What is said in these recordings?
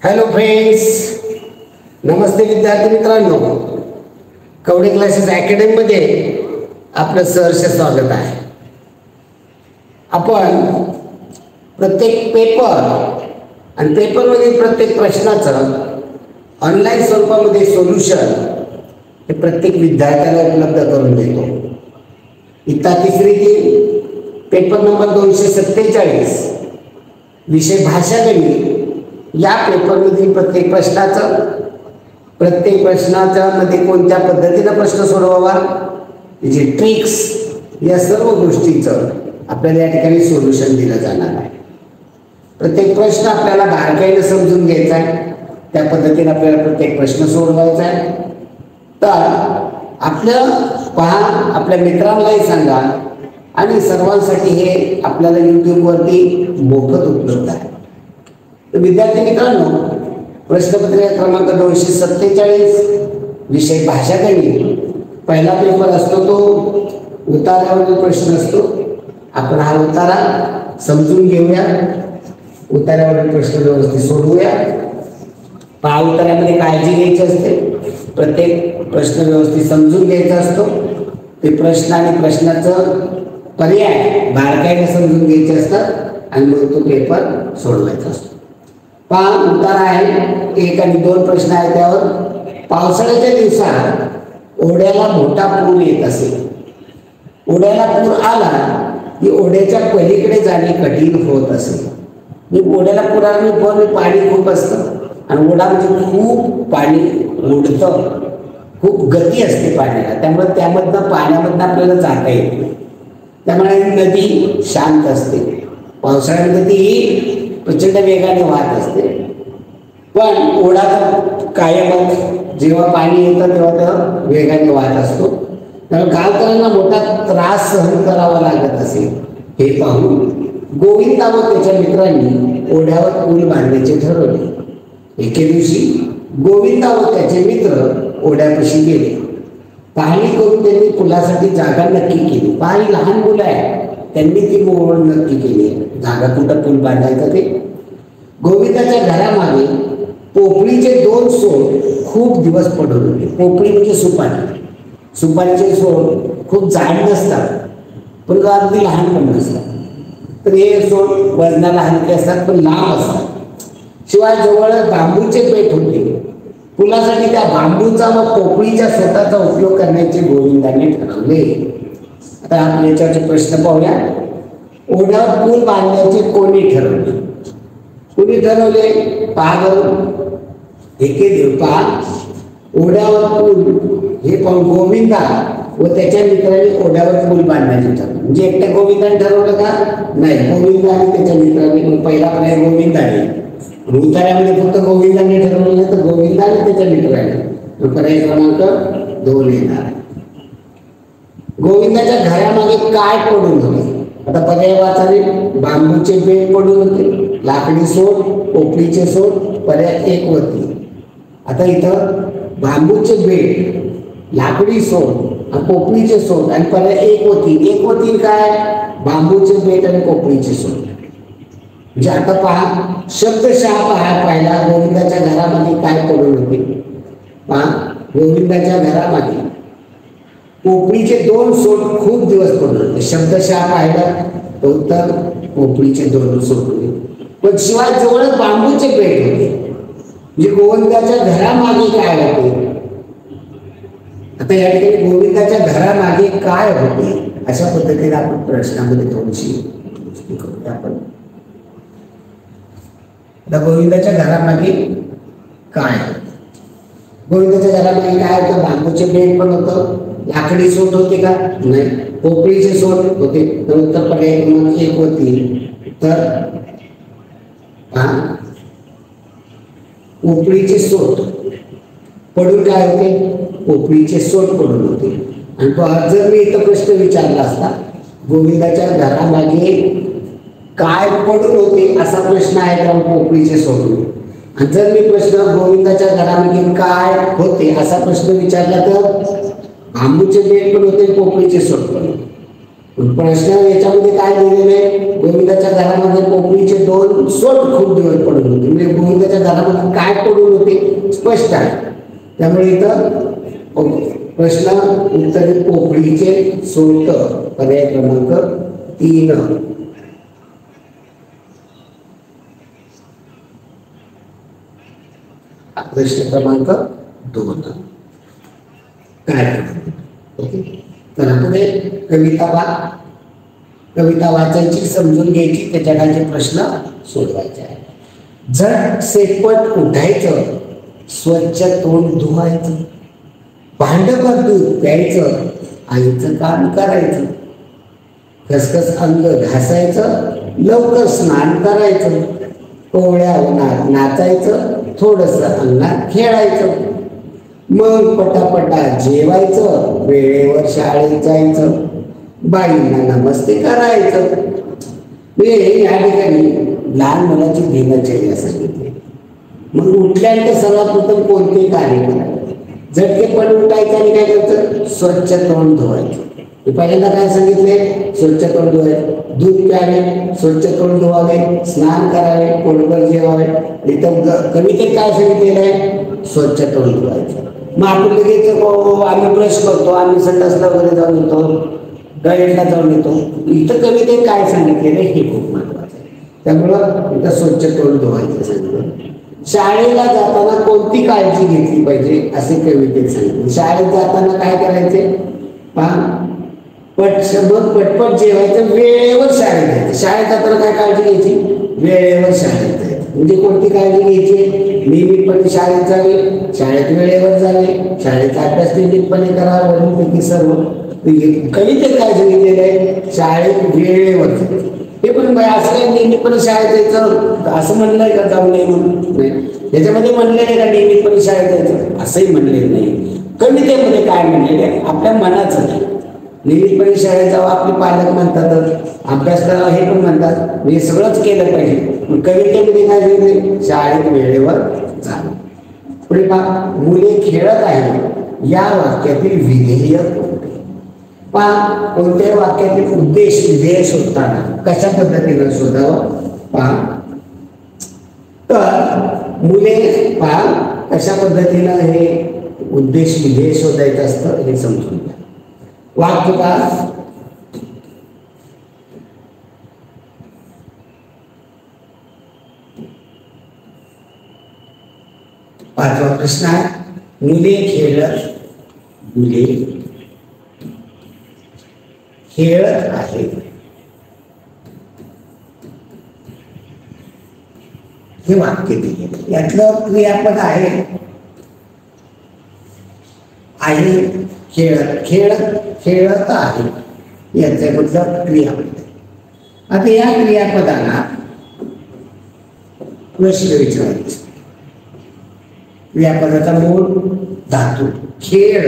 Hello friends, नमस्ते विद्यार्थी मित्रांनो. Kawade classes अकॅडमीमध्ये आपलं सहर्ष स्वागत आहे. आपण प्रत्येक पेपर आणि पेपरमधील प्रत्येक प्रश्नाचं ऑनलाईन स्वरूपामध्ये सोल्युशन हे प्रत्येक विद्यार्थ्याला उपलब्ध करून देतो. इयत्ता तिसरी पेपर नंबर 247 विषय भाषा गणित या पेपरमधील प्रत्येक प्रश्नाच्या मध्ये कोणत्या पद्धतीने प्रश्न सोडवावा, जे ट्रिक्स, या सर्व गोष्टींचं आपल्याला या ठिकाणी सोल्युशन दिलं जाणार आहे. प्रत्येक प्रश्न आपल्याला बारकाईने समजून घ्यायचा आहे, त्या पद्धतीने आपल्याला प्रत्येक प्रश्न सोडवायचा आहे. तर आपल्या मित्रांनाही सांगा आणि सर्वांसाठी हे आपल्याला यूट्यूबवरती मोफत उपलब्ध आहे. तर विद्यार्थी मित्रांनो, प्रश्नपत्रिका क्रमांक 247 विषय भाषा गणित पहिला पेपर असतो, तो उतार्यावरील प्रश्न असतो. आपण हा उतारा समजून घेऊया, उतार्यावरील प्रश्न व्यवस्थित सोडवूया. उतार्यामध्ये काळजी घ्यायची असते, प्रत्येक प्रश्न व्यवस्थित समजून घ्यायचा असतो. ते प्रश्न आणि प्रश्नाचं पर्याय बारकाईने समजून घ्यायचे असतात आणि मग तो पेपर सोडवायचा असतो. उतारा आहे, 1 आणि 2 प्रश्न आहेत. त्यावर पावसाळ्याच्या दिवसात ओढ्याला मोठा पूर येत असेल. ओढ्याला पूर आला की ओढ्याच्या पलीकडे जाणे कठीण होत असेल. ओढ्याला पूर आला की पाणी खूप असतं आणि ओढा म्हणजे खूप पाणी उडतं, खूप गती असते पाण्याला, त्यामुळे पाण्यामधनं आपल्याला जाता येत नाही. त्यामुळे नदी शांत असते. पावसाळ्यामध्ये ती प्रचंड वेगाने वाहत असते, पण ओढा कायमच जेव्हा पाणी येतं तेव्हा तो वेगाने वाहत असतो. त्यामुळे गावकऱ्यांना मोठा त्रास सहन करावा लागत असेल. हे पाहून गोविंदा व त्याच्या मित्रांनी ओढ्यावर पूल बांधण्याचे ठरवले. एके दिवशी गोविंदा व त्याचे मित्र ओढ्यापाशी गेले. पाहणी करून त्यांनी पुलासाठी जागा नक्की केली. पाहणी लहान मुलं आहे, त्यांनी ती ओढ नक्की केली, जागा कुठं पूल बांधायचं ते. गोविंदाच्या घरामागे पोपळीचे 2 सोड खूप दिवस पडून होते. पोपळी म्हणजे सुपारीचे सोड खूप जाड नसतात, पण अगदी लहान पण नसतात. तर हे सोड वजनाला हलके असतात पण लांब असतात. शिवाय जवळ बांबूचे पेट होते. पुलासाठी त्या बांबूचा व पोपळीच्या स्वतःचा उपयोग करण्याचे गोविंदाने ठरवले. आता आपण याच्यावरचे प्रश्न पाहूया. ओढ्यावर पूल बांधण्याचे कोणी ठरवले? पहा एके दिवसा ओढ्यावर पूल हे पाहून गोविंदा व त्याच्या मित्रांनी ओढ्यावर पूल बांधण्याचे ठरवले. म्हणजे एकट्या गोविंदाने ठरवलं का? नाही, गोविंदा आणि त्याच्या मित्रांनी. पहिला पर्याय गोविंदाने. उतार्यामध्ये फक्त गोविंदाने ठरवलं नाही तर गोविंदा आणि त्याच्या मित्रांनी. पर्याय क्रमांक 2 येणार. गोविंदाच्या घरामागे काय पडून होते? आता पर्याय वाचाले. बांबूचे बेट पडून होते, लाकडी सोड, पोपळीचे सोड, पर्याय 1 व 3. आता इथं बांबूचे बेट, लाकडी सोड आणि पोपळीचे सोड आणि पर्याय 1 व 3. 1 व 3 काय? बांबूचे बेट आणि पोपळीचे सोड. म्हणजे आता पहा, शब्दशः पाहिला गोविंदाच्या घरामागे काय पडून होते. पहा, गोविंदाच्या घरामागे पोपळीचे 2 सोड खूप दिवस पडून होते. शब्दशः पाहिला तर उत्तर पोपळीचे 2 सोड होते. पण शिवाय जवळच बांबूचे पेट होते. म्हणजे गोविंदाच्या घरामागे काय होते? आता या ठिकाणी गोविंदाच्या घरामागे काय होते अशा पद्धतीने आपण प्रश्नामध्ये थोडीशी गोष्टी करूया. आपण गोविंदाच्या घरामागे काय होते? गोविंदाच्या घरामागे काय होतं? बांबूचे बेट पण होतं, लाकडी सोड होते का? नाही, पोपळीचे सोड होते. तर उत्तर पर्याय 1 व 3. तर पोपळीचे सोड पडून काय होते? पोपळीचे सोड पडून होते. आणि जर मी इथं प्रश्न विचारला असता, गोविंदाच्या घरामागे काय पडून होते असा प्रश्न आहे का? पोपळीचे सोड. आणि जर मी प्रश्न गोविंदाच्या घरामागे काय होते असा प्रश्न विचारला तर बांबूचे बेट पण होते, पोपळीचे सोड पण होते. प्रश्न याच्यामध्ये काय दिलेले आहे, गोविंदाच्या घरामध्ये पोपळीचे 2 सोट खूप दिवस पडून होते. म्हणजे गोविंदाच्या घरामध्ये काय पडून होते स्पष्ट आहे. त्यामुळे इथं प्रश्न उत्तर पोपळीचे सोट, पर्याय क्रमांक 3. प्रश्न क्रमांक 2 काय ओके. तर पुढे कविता वाचायची, समजून घ्यायची, त्याच्या खालचे प्रश्न सोडवायचे आहे. झटसेपट उठायचं, स्वच्छ तोंड धुवायचं, भांडभर दूध प्यायचं, आईचं काम करायचं, खसखस अंग घासायचं, लवकर स्नान करायचं, कोवळ्या उन्हात नाचायचं, थोडंसं अंगणात खेळायचं, मग पटापटा जेवायचं, वेळेवर शाळेत जायचं, बाईंना नमस्ते करायचं. या ठिकाणी लहान मुलाची दिनचर्या सांगितली. मग उठल्यानंतर सर्वात प्रथम कोणते कार्य करायचं, झटकेपट उठायचं आणि काय करायचं, स्वच्छ तोंड धुवायचं. पहिल्यांदा काय सांगितले, स्वच्छ तोंड धुवायचे, दूध प्यावे, स्वच्छ तोंड धुवावे, स्नान करावे, पोटभर जेवावे. इथं कवितेत काय सांगितलेलं आहे, स्वच्छ तोंड धुवायचं. मग आपण लगेच आम्ही ब्रश करतो, आम्ही संडासला वगैरे जाऊन येतो, टॉयलेटला जाऊन येतो. इथं कवितेत काय सांगितलेलं आहे हे खूप महत्वाचं आहे. त्यामुळं इथं स्वच्छ तोंड धुवायचं सांगितलं. शाळेला जाताना कोणती काळजी घेतली पाहिजे असे कवितेत सांगितले. शाळेत जाताना काय करायचे, पटपट जेवायचं, वेळेवर शाळेत जायचं. शाळेत जाताना काय काळजी घ्यायची, वेळेवर शाळेत जायचं. म्हणजे कोणती काळजी घ्यायची, नियमितपणे शाळेत जावे, शाळेत वेळेवर जावे, शाळेचा अभ्यास नियमितपणे करावा, वगैरे सर्व. कवितेत काय सांगितलेलं आहे, शाळेत वेळेवर जायचं. हे पण असं काय नियमितपणे शाळेत जायचं असं म्हणलंय का, जाऊ नये म्हणून याच्यामध्ये म्हणलेलं आहे का नियमितपणे शाळेत जायचं, असंही म्हणलेलं नाही. कवितेमध्ये काय म्हणलेलं आहे, आपल्या मनाचं नाही. नियमितपणे शाळेत जावं आपले पालक म्हणतातच, अभ्यास करावा हे पण म्हणतात, हे सगळंच केलं पाहिजे. कवितेमध्ये काय सांगितले, शाळेत वेळेवर जावं. पुढे पहा, मुले खेळत आहे या वाक्यातील विधेय पहा. कोणत्याही वाक्यातील उद्देश विधेय शोधताना कशा पद्धतीनं शोधावं पहा. तर मुले पहा कशा पद्धतीनं हे उद्देश विधेय शोधायचं असतं हे समजून घ्या. वाक्य पहा, पाचवा प्रश्न आहे, मुले खेळत आहे. हे वाक्य दिले, यातलं क्रियापद आहे खेळत आहे, याचा मतलब क्रियापद. आता या क्रियापदाला प्रश्न विचारायचा. क्रियापदाचा मूळ धातू खेळ,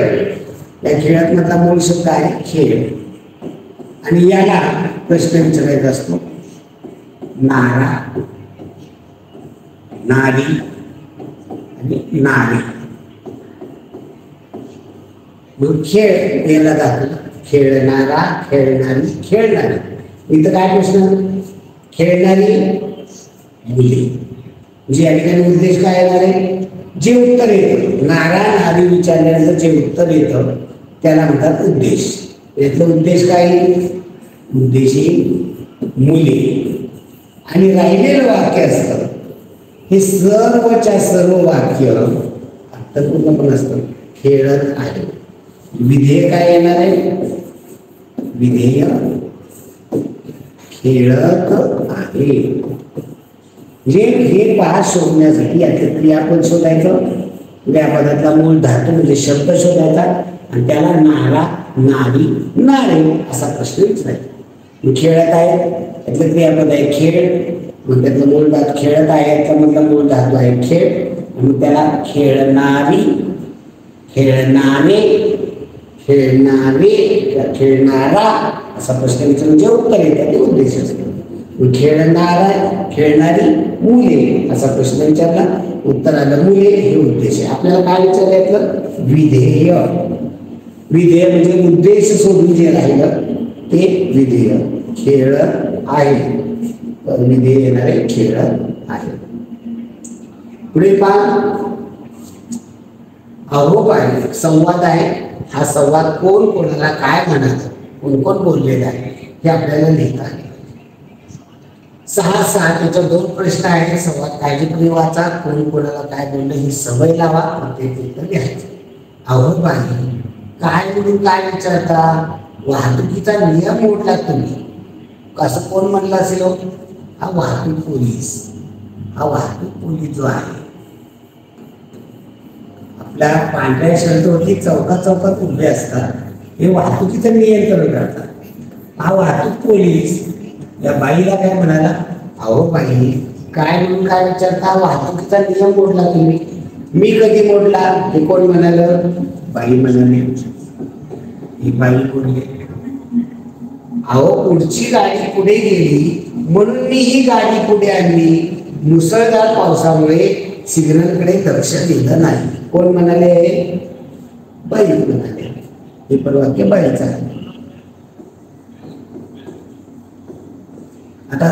या खेळात मधला मूळ शब्द आहे खेळ, आणि याला प्रश्न विचारायचा असतो नारा, नारी आणि नारी. खेळ याला धातू खेळणारा, खेळणारी, खेळणारी. इथं काय प्रश्न, खेळणारी मुली. म्हणजे या ठिकाणी उद्देश काय येणार आहे, जे उत्तर येतं नारा नारी विचारल्यानंतर जे उत्तर येतं त्याला म्हणतात उद्देश. यातलं उद्देश काय, उद्देशी मुली. आणि राहिलेलं वाक्य असतं हे सर्वच्या सर्व वाक्य अर्थपूर्ण पण असतं, खेळत आहे. विधेय काय येणार आहे, विधेय खेळत आहे. हे पहा शोधण्यासाठी यातलं क्रियापद शोधायचं, क्रियापदातला मूळ धातू म्हणजे शब्द शोधायचा आणि त्याला नारा, नारी, नारे असा प्रश्न विचारायचा. खेळत आहे यातलं क्रियापद आहे खेळ, मग त्यातलं मूळ धातू खेळत आहे याचा मधला मूळ धातू आहे खेळ, मग त्याला खेळणारी, खेळणारे, खेळणारे, खेळणारा असा प्रश्न विचारून जे उत्तर येतं ते उद्देश असतो. खेळणारा, खेळणारी मुले असा प्रश्न विचारला, उत्तर आलं मुले, हे उद्देश आहे. आपल्याला काय विचारायचं, विधेय. विधेय म्हणजे उद्देश सोडून जे राहिलं ते विधेय खेळ आहे, विधेय येणारे खेळ आहे. पुढे पहा, अहोभाई संवाद आहे. हा संवाद कोण कोणाला काय म्हणाल, कोण कोण बोललेलं आहे हे आपल्याला लिहिता आले. 6 त्याच्या 2 प्रश्न आहेत. संवाद काळजीपूर्वक वाचा, कोण कोणाला काय बोललं ही सवय लावा, प्रत्येक उत्तर लिहायचं. अहोभाई काय म्हणून काय विचारता, वाहतुकीचा नियम मोडला तुम्ही, असं कोण म्हणलं असेल? हा वाहतूक पोलीस. हा वाहतूक पोलीस जो आहे आपल्या पांढऱ्या शर्टवरती चौकात उभे असतात, हे वाहतुकीचं नियंत्रण करतात. हा वाहतूक पोलीस या बाईला काय म्हणाला, अहो बाई काय म्हणून काय विचारता, वाहतुकीचा नियम मोडला तुम्ही. मी कधी मोडला हे कोण म्हणालं, बाई म्हणाली. ही बाई बोलली, अहो पुढची गाडी पुढे गेली म्हणून मी ही गाडी पुढे आणली, मुसळधार पावसामुळे सिग्नलकडे लक्ष दिलं नाही. कोण म्हणाले, बाई म्हणाले. हे पण वाक्य बाईचं आहे. आता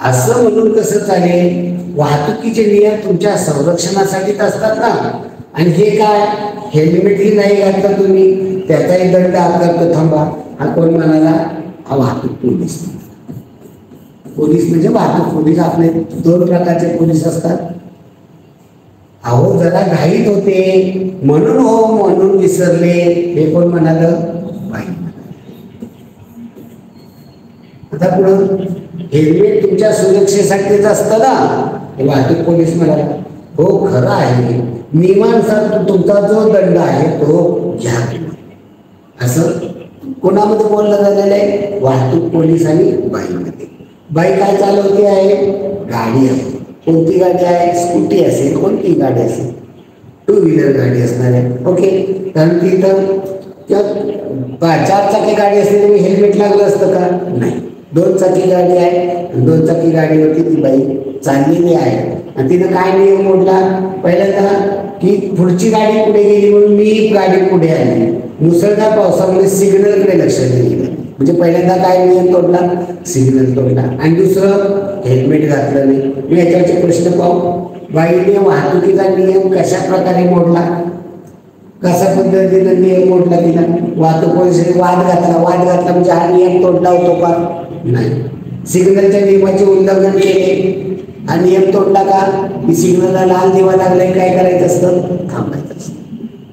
असं म्हणून कसं चालेल, वाहतुकीचे नियम तुमच्या संरक्षणासाठीच असतात ना. आणि हे काय, हेल्मेटही नाही घातलं तुम्ही, त्याचाही दंड आकारतो. थांबा, हा कोण म्हणाला, हा वाहतूक पोलीस. पोलीस म्हणजे वाहतूक पोलीस. आपले 2 प्रकारचे पोलीस असतात. अहो जरा घाईत होते म्हणून, हो म्हणून विसरले, हे कोण म्हणालं, बाई. आता पुढं, हेल्मेट तुमच्या सुरक्षेसाठीच असतं ना, हे वाहतूक पोलीस म्हणाला. हो खरं आहे, नियमानुसार तुमचा जो दंड आहे तो घ्या. असं कोणामध्ये बोललं झालेलं आहे, वाहतूक पोलीस आणि बाईमध्ये. बाई काय चालवते आहे, गाडी आहे. कोणती गाडी आहे, स्कूटी असेल, कोणती गाडी असेल, 2 व्हीलर गाडी असणार आहे. ओके, कारण तिथं 4 चाकी गाडी असली तरी हेल्मेट लागलं असतं का, नाही. 2 चाकी गाडी आहे, 2 चाकी गाडीवरती ती बाई चाललेली आहे आणि तिनं काय नियम मोडला, पहिल्यांदा की पुढची गाडी पुढे गेली म्हणून मी गाडी पुढे आली, मुसळधार पावसामुळे सिग्नलकडे लक्ष दिलं. म्हणजे पहिल्यांदा काय नियम तोडला, सिग्नल तोडला. आणि दुसरं, हेल्मेट घातलं नाही. मी याच्यावरचे प्रश्न पाहू, बाईने वाहतुकीचा नियम कशा प्रकारे मोडला, कशा पद्धतीनं नियम मोडला तिला. वाहतूक पोलिसांनी वाद घातला म्हणजे हा नियम तोडला होतो का, नाही. सिग्नलच्या नियमाचे उल्लंघन केले, हा नियम तोडला का, की सिग्नलला लाल दिवा लागलाय काय करायचं असतं, थांबायचं असतं.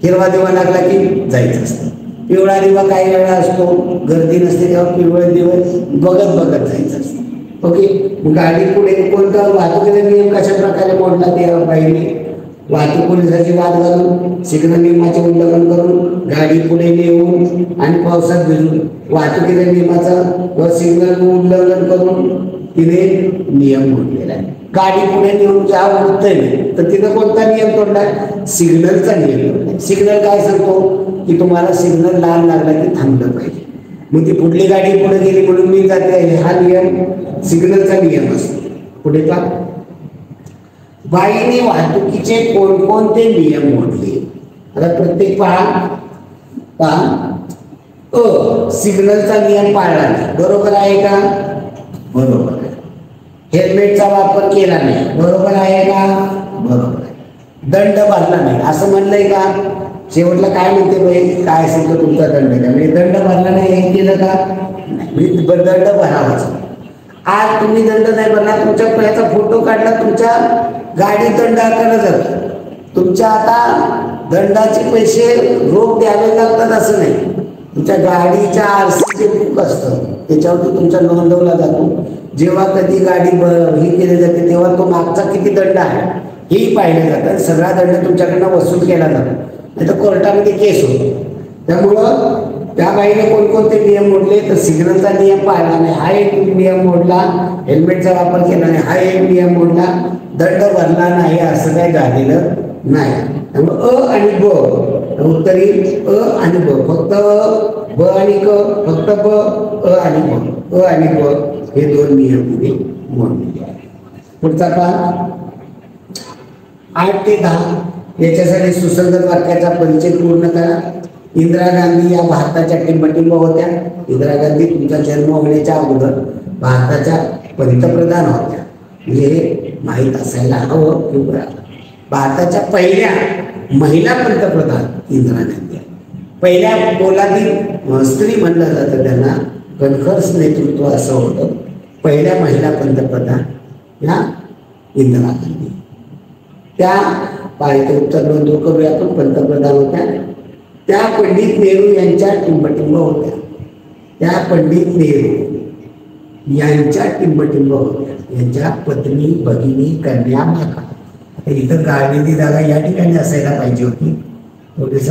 हिरवा दिवा लागला की जायचं असतं. पिवळा दिवा काही वेळा असतो, गर्दी नसते तेव्हा पिवळा दिवा बघत जायचं असतं. ओके, गाडी पुढे कोणता वाहतुकीचा नियम कशा प्रकारे मोडला त्या बाईने, वाहतूक पोलिसांची वाद घालून, सिग्नल नियमाचे उल्लंघन करून, गाडी पुढे नेऊन आणि पावसात भिजून वाहतुकीच्या नियमाचा व सिग्नल उल्लंघन करून तिने नियम मोडलेला आहे. गाडी पुढे नेऊन ज्या उडतंय तर तिथं कोणता नियम तोडलाय, सिग्नलचा नियम तोडलाय. सिग्नल काय सांगतो की तुम्हाला सिग्नल लाल लागला की थांबलं पाहिजे, मग ती पुढली गाडी पुढे गेली म्हणून मी जाते, हा नियम सिग्नलचा नियम असतो. पुढे का, बाईने वाहतुकीचे कोणकोणते नियम मोडले. आता प्रत्येक पहा, सिग्नलचा नियम पाळला नाही, बरोबर आहे का, बरोबर आहे. हेल्मेटचा वापर केला नाही, बरोबर आहे का, बरोबर आहे. दंड भरला नाही असं म्हणलंय का, शेवटला काय म्हणते बाई, काय असेल तर तुमचा दंड द्या. म्हणजे दंड भरला नाही हे केलं का, नाही. दंड भरावाच. आज तुम्ही दंड नाही भरला, तुमच्या याचा फोटो काढला, तुमच्या गाडी दंड आकारला जातो. तुमच्या आता दंडाचे पैसे रोख द्यावे लागतात असं नाही, तुमच्या गाडीच्या आरसीचे बुक असतं त्याच्यावरती तुमचा नोंदवला जातो. जेव्हा कधी गाडी ही केली जाते तेव्हा तो मागचा किती दंड आहे हेही पाहिलं जातं. सगळा दंड तुमच्याकडनं वसूल केला जातो, नाही तर कोर्टामध्ये केस होतो. त्यामुळं त्या बाईने कोणकोणते नियम मोडले तर सिग्नलचा नियम पाळला नाही, हा एक नियम मोडला. हेल्मेटचा वापर केला नाही, हा एक नियम मोडला. दंड भरला नाही असं काही झालेलं नाही. त्यामुळे आणि ब उत्तरी आणि ब, फक्त ब आणि क, फक्त ब आणि ब, आणि ब हे 2 नियम तिने मोडलेले आहेत. पुढचा पहा 8 ते 10 याच्यासाठी सुसंगत वाक्याचा परिचय पूर्ण करा. इंदिरा गांधी या भारताच्या टिंबटिंब होत्या. इंदिरा गांधी तुमचा जन्म होण्याच्या अगोदर भारताच्या पंतप्रधान होत्या. म्हणजे माहीत असायला हवं. किंवा भारताच्या पहिल्या महिला पंतप्रधान इंदिरा गांधी. पहिल्या पोलादी स्त्री म्हणलं जातं त्यांना. कणखर नेतृत्व असं होतं. पहिल्या महिला पंतप्रधान या इंदिरा गांधी. त्या पाहिजे उत्तर नोंद करूया आपण. पंतप्रधान होत्या त्या पंडित नेहरू यांच्या टिंबटिंब होत्या. त्या पंडित नेहरू यांच्या टिंबटिंब होत्या. यांच्या पत्नी, भगिनी, कन्या, माता. इथं गाळलेली जागा या ठिकाणी असायला पाहिजे होती. थोडस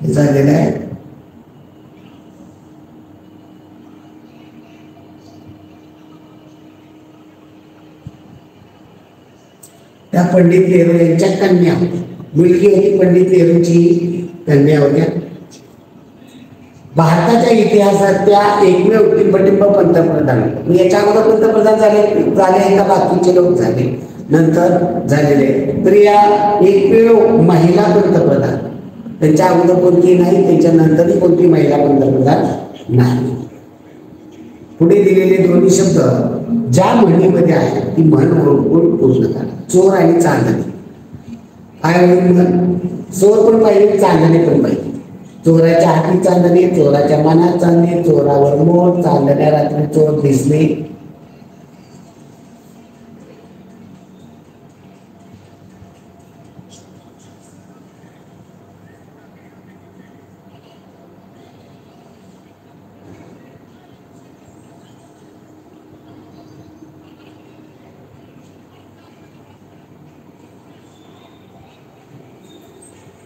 झालेलं आहे. त्या पंडित नेहरू यांच्या कन्या होत्या. मुलगी होती पंडित नेहरूची, कन्या होत्या. भारताच्या इतिहासात त्या एकमेव टिंबटिंब पंतप्रधान. याच्या अगोदर पंतप्रधान झाले का बाकीचे लोक झाले नंतर झालेले. तर या एकमेव महिला पंतप्रधान. त्यांच्या अगोदर कोणती नाही, त्यांच्या नंतरही कोणती महिला पंतप्रधान नाही. पुढे दिलेले दोन्ही शब्द ज्या म्हणीमध्ये आहे ती म्हण ओळखून पूर्ण करा. चोर आणि चांदणे. काय होईल म्हण? चोर पण पाहिजे, चांदणे पण पाहिजे. चोराच्या हाती चांदणे, चोराच्या मनात चांदणे, चोरावर मोर, चांदण्या रात्री चोर दिसणे.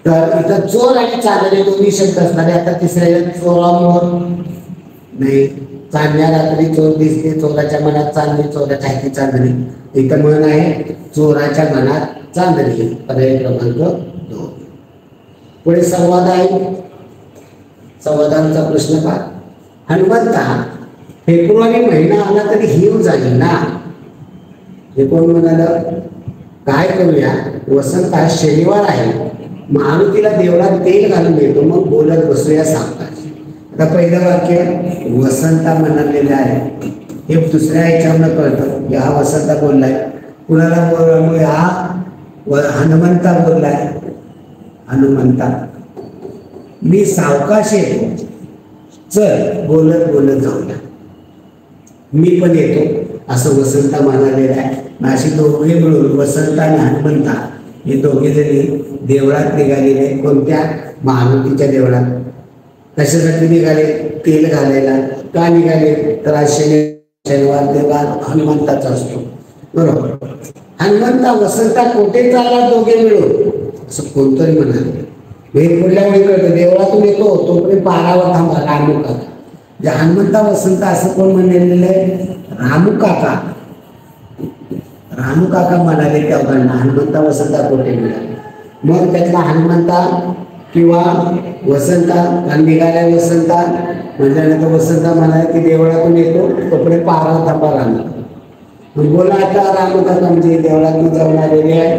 तर इथं चोर आणि चांदणे दोन्ही शब्द असणारे. आता तिसऱ्या चोरामोर नाही, चांदण्या रात्री चोर दिसते, चोराच्या मनात चांदणे, चोराच्या हाती चांदणे. इथं म्हण आहे चोराच्या मनात चांदणे. पर्याय क्रमांक 2. पुढे संवाद आहे. संवादांचा प्रश्न पहा. हनुमंता, फेब्रुवारी महिना आला तरी हिव झाली ना. हे कोण म्हणाल? काय करूया, वसंत आज शनिवार आहे, मारुतीला देवळात तेल घालून येतो, मग बोलत बसूया सावकाश. आता पहिलं वाक्य वसंता म्हणालेलं आहे. हे दुसऱ्या ह्याच्यावरनं कळतं. हा वसंता बोललाय. कुणाला बोल? हा हनुमंता बोललाय. हनुमंता, मी सावकाश येतो, चल बोलत बोलत जाऊया. मी पण येतो असं वसंता म्हणालेलं आहे. अशी दोघे मिळून वसंता आणि हनुमंता हे दोघे जणी देवळात निघालेले. कोणत्या? मारुतीच्या देवळात. कशासाठी निघाले? तेल घालायला. का निघाले? तर आज शनिवार देवार हनुमंताचा असतो. बरोबर. हनुमंता वसंता कोठे चालला दोघे मिळून असं कोणतरी म्हणाले. हे पुढल्या वेळी कळतं. देवळातून येतो तोपर्यंत पारावर थांबा रामू काका. हनुमंता वसंता असं कोण म्हणलेलं आहे? रामू काका. रामू काका म्हणाले त्या लोकांना हनुमंता वसंता कोठे मिळाले. मग त्यातला हनुमंता किंवा वसंता निघाल्या. वसंता म्हटल्यानंतर वसंता म्हणाले की देवळातून येतो तोपर्यंत पारावर थांबा रामू. मग बोला आता रामू काका म्हणजे देवळातून जाऊन आलेले आहे.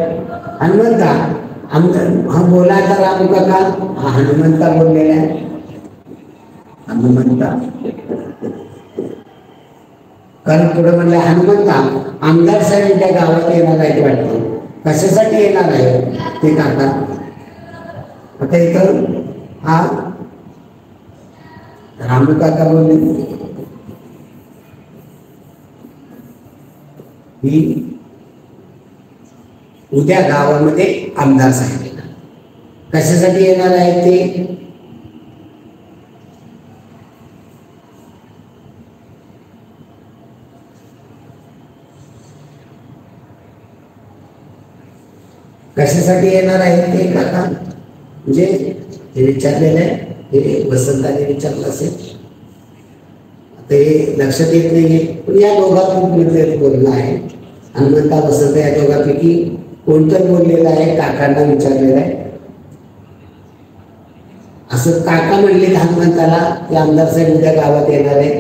हनुमंता हा बोला आता रामू काका. हा हनुमंता बोललेला आहे. हनुमंता. कारण पुढे म्हणलं हनुमंता आमदार साहेब त्या गावात येणार आहेत वाटतं. कशासाठी येणार आहे ते काका? आता इथं हा रामू काका बोलले ही उद्या गावामध्ये आमदार साहेब येणार. कशासाठी येणार आहे ते? कशासाठी येणार आहे ते काका? म्हणजे हे विचारलेलं आहे. हे वसंताने विचारलं असेल. आता हे लक्षात येत नाहीये पण या दोघांपैकी बोलणं आहे. हनुमंता वसंत या दोघांपैकी कोणतं बोललेलं आहे? काकांना विचारलेलं आहे. असं काका म्हणले हनुमंताला की आमदार साहेब उद्या गावात येणार आहे.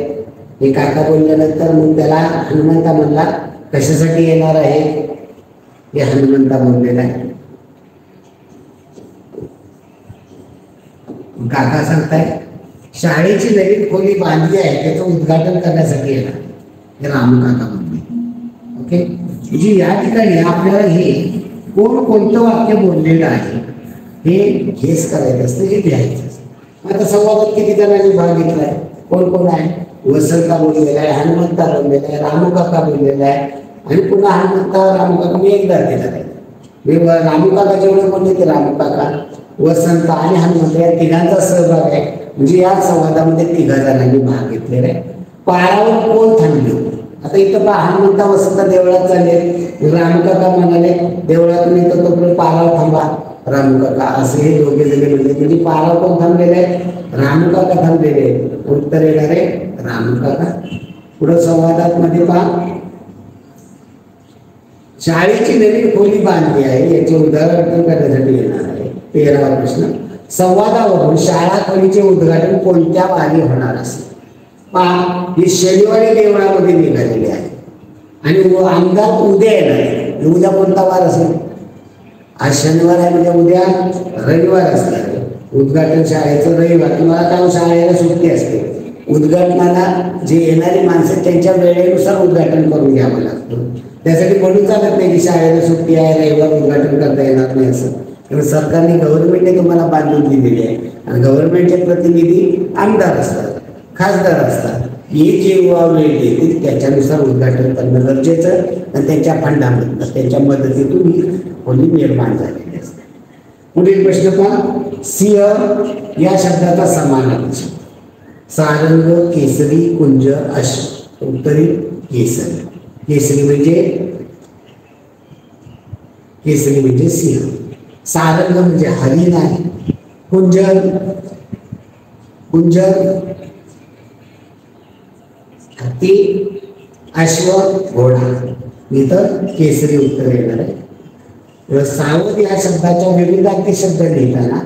हे काका बोलल्यानंतर मग त्याला हनुमंता म्हणला कशासाठी येणार आहे हे हनुमंता बोललेला आहे. काका सांगताय शाळेची नवीन खोली बांधली आहे त्याचं उद्घाटन करण्यासाठी येणार हे रामू काका म्हणले. ओके, म्हणजे या ठिकाणी आपल्याला हे कोण कोणतं वाक्य बोललेलं आहे हे गेस करायचं असतं, हे लिहायचं असतं. आता संवादात किती जणांनी भाग घेतलाय, कोण कोण आहे? वसंता बोललेला आहे, हनुमंता बोललेला आहे, रामू काका बोललेला आहे आणि पुन्हा हनुमंता रामू काका मी एकदा दिला आहे. मी रामू काका जेवढे बोलले ते रामू काका, वसंत आणि हनुमंत या तिघांचा सहभाग आहे. म्हणजे या संवादामध्ये तिघा जणांनी भाग घेतलेला आहे. पारावर कोण थांबले? आता इथं हनुमंता वसंत देवळात चालले, रामू काका म्हणाले देवळातून इथं तोपर्यंत पारावर थांबा रामू काका, असे हे दोघे जण म्हणले. म्हणजे पारावर कोण थांबलेले आहे? रामू काका थांबलेले. उत्तर येणार आहे रामू काका. पुढे संवादात मध्ये पहा, शाळेची नवीन खोली बांधली आहे याचे उदाहरण करण्यासाठी येणार आहे. 13वा प्रश्न, संवादावरून शाळा खोलीचे उद्घाटन कोणत्या वारी होणार असेल? पहा, ही शनिवारी देवळामध्ये निघालेली आहे आणि आमदार उद्या येणार आहे. उद्या कोणता वार असेल? आज शनिवार आहे म्हणजे उद्या रविवार असणार आहे. उद्घाटन शाळेचं रविवार, तुम्हाला काय शाळेला सुट्टी असते. उद्घाटनाला जे येणारी माणसं त्यांच्या वेळेनुसार उद्घाटन करून घ्यावं लागतं. त्यासाठी म्हणून चालत नाही की शाळेला सुट्टी आहे रविवार उद्घाटन करता येणार नाही असं. कारण सरकारने गव्हर्नमेंटने तुम्हाला बांधून दिलेली आहे आणि गव्हर्नमेंटचे प्रतिनिधी आमदार असतात, खासदार असतात. हे जेव्हा वेळ देतील त्याच्यानुसार उद्घाटन करणं गरजेचं आणि त्यांच्या फंडामधून त्यांच्या मदतीतून ही खोली निर्माण झालेली असते. पुढील प्रश्न पहा, सिंह या शब्दाचा समानार्थी शब्द सारंग, केसरी, कुंज, अश्व. उत्तरी केसरी. केसरी म्हणजे सिंह, सारंग म्हणजे हरिण आहे, कुंजर हत्ती, अश्व घोडा. इथं केसरी उत्तर येणार आहे. सावध या शब्दाच्या विरुद्धार्थी शब्द लिहिताना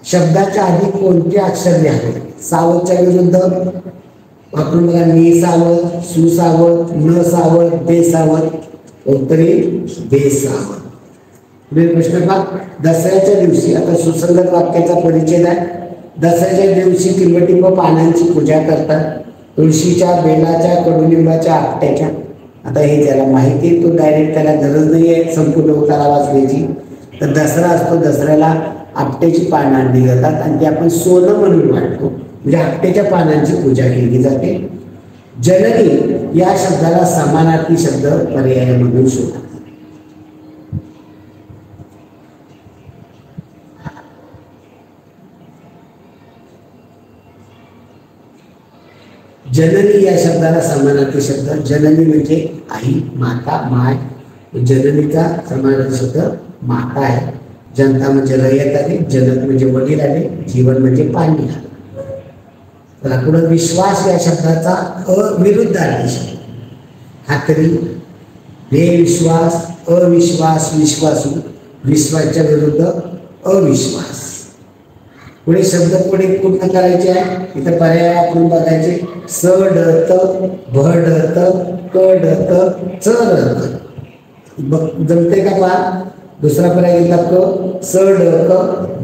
शब्दाच्या आधी कोणते अक्षर लिहावे? सावधच्या विरुद्ध वापरून बघा, निसावध, सुसावध, न सावध, बेसावध. उत्तरे बेसावध. पुढील प्रश्न पहा, दसऱ्याच्या दिवशी, आता सुसंगत वाक्याचा परिचय आहे. दसऱ्याच्या दिवशी टिंबटिंब पानांची पूजा करतात, तुळशीच्या, बेलाच्या, कडुलिंबाच्या, आपट्याच्या. आता हे ज्याला माहिती आहे तो डायरेक्ट, त्याला गरज नाही आहे संपूर्ण उतारा वाचण्याची. तर दसरा असतो, दसऱ्याला आपट्याची पानं आणली जातात आणि ते आपण सोनं म्हणून वाटतो. म्हणजे आपट्याच्या पानांची पूजा केली जाते. जननी या शब्दाला समानार्थी शब्द पर्यायामधून शोधा. जननी या शब्दाला समानार्थी शब्द, जननी म्हणजे आई, माता, माय. जननीचा समानार्थी शब्द माता आहे. जनता म्हणजे रयत आले, जनक म्हणजे वडील आले, जीवन म्हणजे पाणी आले. तर पुढे विश्वास या शब्दाचा अविरुद्धार्थी शब्द, खात्री, बेविश्वास, अविश्वास, विश्वासू. विश्वासच्या विरुद्ध अविश्वास. पुढे शब्द पुढे पूर्ण करायचे आहे. इथं पर्याय वापरून बघायचे, सडत, भडत, कडत, चरत. जमते का पहा? दुसरा पर्याय घेतला क, सडक,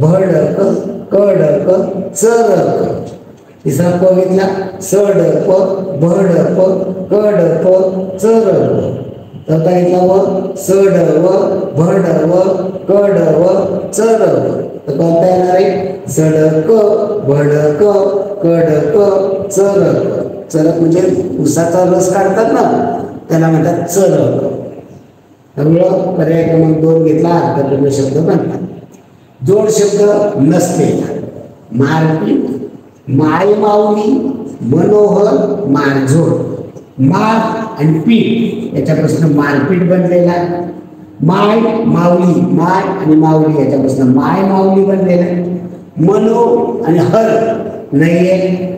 भडक, कडक, चरक. तिसरा प घेतला, सडप, भडप, कडप, चरप. चौथा घेतला व, सडव, भडव, कडव, चरप. तर कोणता येणार आहे? सडक, भडक, कडक, चरक. चरक म्हणजे उसाचा रस काढतात ना, त्याला म्हणतात चरक. त्यामुळं पर्याय क्रमांक 2 घेतला, अर्थपूर्ण शब्द बनतात. जोड शब्द नसलेला, मारपीट, माय माऊली, मनोहर, मारझोड. मार आणि पीठ याच्यापासून मारपीट बनलेला. माय माऊली, माय आणि माऊली याच्यापासून माय माऊली बनलेला. मनो आणि हर नाहीये.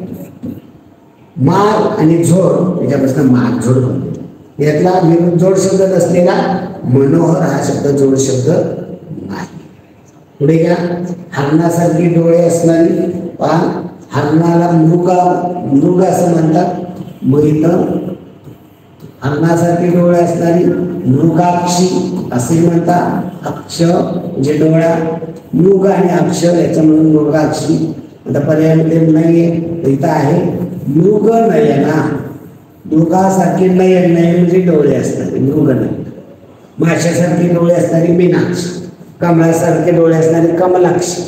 मार आणि झोड याच्यापासून मारझोड बनले. यातला विरुद्ध जोड शब्द नसलेला मनोहर हा शब्द जोड शब्द नाही. पुढे घ्या, हरणासारखी डोळे असणारी. पहा, हरणाला मृग असं म्हणतात. मग इथं हरणासारखी डोळे असणारी मृगाक्षी असे म्हणतात. अक्ष म्हणजे डोळा, मृग आणि अक्ष याच्या म्हणून मृगाक्षी. आता पर्यायामध्ये नाहीये, इथं आहे मृग नयना. मृगासारखे नयन, नयन म्हणजे डोळे असणारे मृग नयन. माशासारखे डोळे असणारी मीनाक्षी, कमळासारखे डोळे असणारी कमलाक्षी,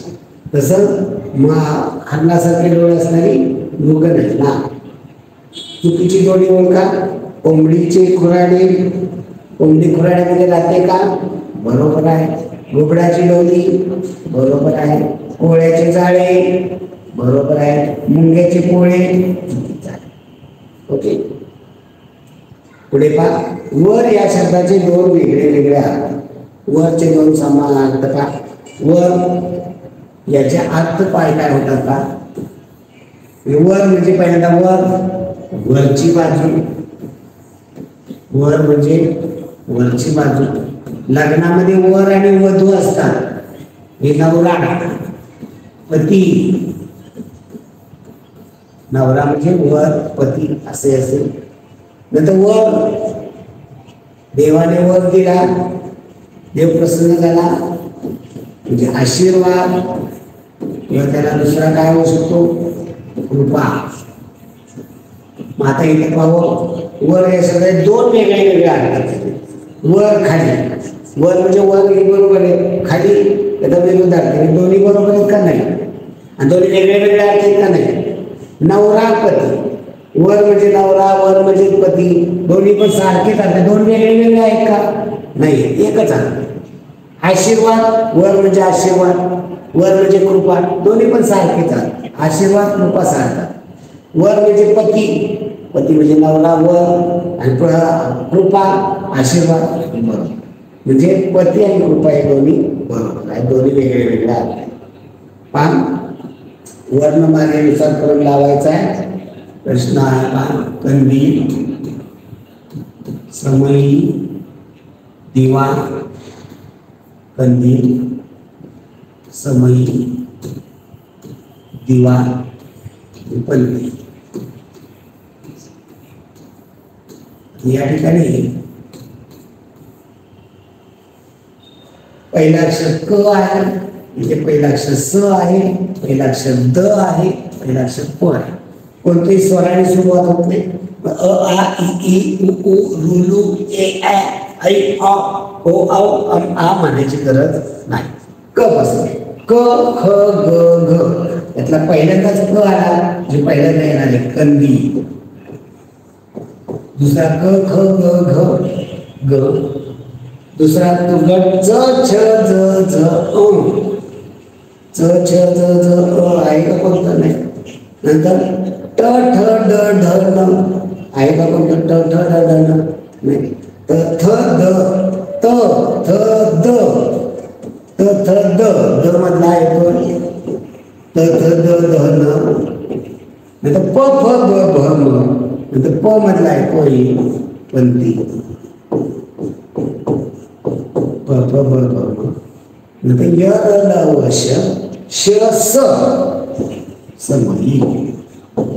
तसं हरणासारखे डोळे असणारी मृग नयना. चुकीची जोडी ओळखा. कोंबडीचे खुराडे, कोंबडी खुराड्यामध्ये राहते का? बरोबर आहे. घुबडाची डोली, बरोबर आहे. कोळ्याचे जाळे, बरोबर आहे. मुंग्याचे पोळे, चुकीचं आहे. ओके, पुढे पहा. वर या शब्दाचे दोन वेगळे वेगळे अर्थ. वरचे दोन समान अर्थ का? वर याचे अर्थ काय काय होतात का? वर म्हणजे पहिल्यांदा वर, वरची बाजू. वर म्हणजे वरची बाजू. लग्नामध्ये वर आणि वधू असतात. हे नवरा पती, नवरा म्हणजे वर, पती असे असेल. नंतर वर, देवाने वर दिला, देव प्रसन्न झाला म्हणजे आशीर्वाद, किंवा त्याला दुसरा काय होऊ शकतो? कृपा. मग आता इथे पाहू, वर हे सगळे दोन वेगळे वेगळे अर्थ. वर खाली. वर म्हणजे वर हे बरोबर आहे, खाली त्याचा विरुद्ध अर्थ. हे दोन्ही बरोबर आहेत का नाही? आणि दोन्ही वेगळे वेगळे अर्थ आहेत का नाही? नवरा पती, वर म्हणजे नवरा, वर म्हणजे पती, दोन्ही पण सारखेच अर्थ. दोन वेगळे वेगळे आहेत का? नाही, एकच अर्थ. आशीर्वाद, वर म्हणजे आशीर्वाद, वर म्हणजे कृपा, दोन्ही पण सारखेच अर्थ. आशीर्वाद कृपा सारखा. वर म्हणजे पती, पती म्हणजे नवरा, वर, आणि कृपा आशीर्वाद, बरोबर. म्हणजे पती आणि कृपा हे दोन्ही बरोबर आहे. दोन्ही वेगळे वेगळे आहेत. पण वर्णमालेनुसार क्रम लावायचा आहे. प्रश्न आहे पहा. कंदील, समई, दिवा. कंदील, समई, दिवा, पल्ली. या ठिकाणी पहिला अक्षर क आहे, इथे पहिला अक्षर स आहे, पहिला अक्षर द आहे, पहिला अक्षर प आहे. कोणत्याही स्वराने सुरुवात होत नाही. अ आ इ ई उ ऊ रू लू ए ऐ आ ओ औ आ म्हणायची गरज नाही. क पासून क ख ग घ, यातला पहिल्यांदाच क आला जे पहिल्यांदा येणार आहे कंदी. दुसरा क ख ग घ ग. दुसरा तो गट च छ ज झ अ. च छ ज झ अ आहे का कोणतं? नाही. नंतर ट ठ ड ढ न आहे का कोणतं? ट ठ ड ढ न नाही. त थ द त थ द त थ द द मधला आहे तो त थ द ध न. नंतर प फ ब भ म. नंतर प मधला आहे पोळी, पंती. प फ ब भ म. नंतर य ल व श श स समई.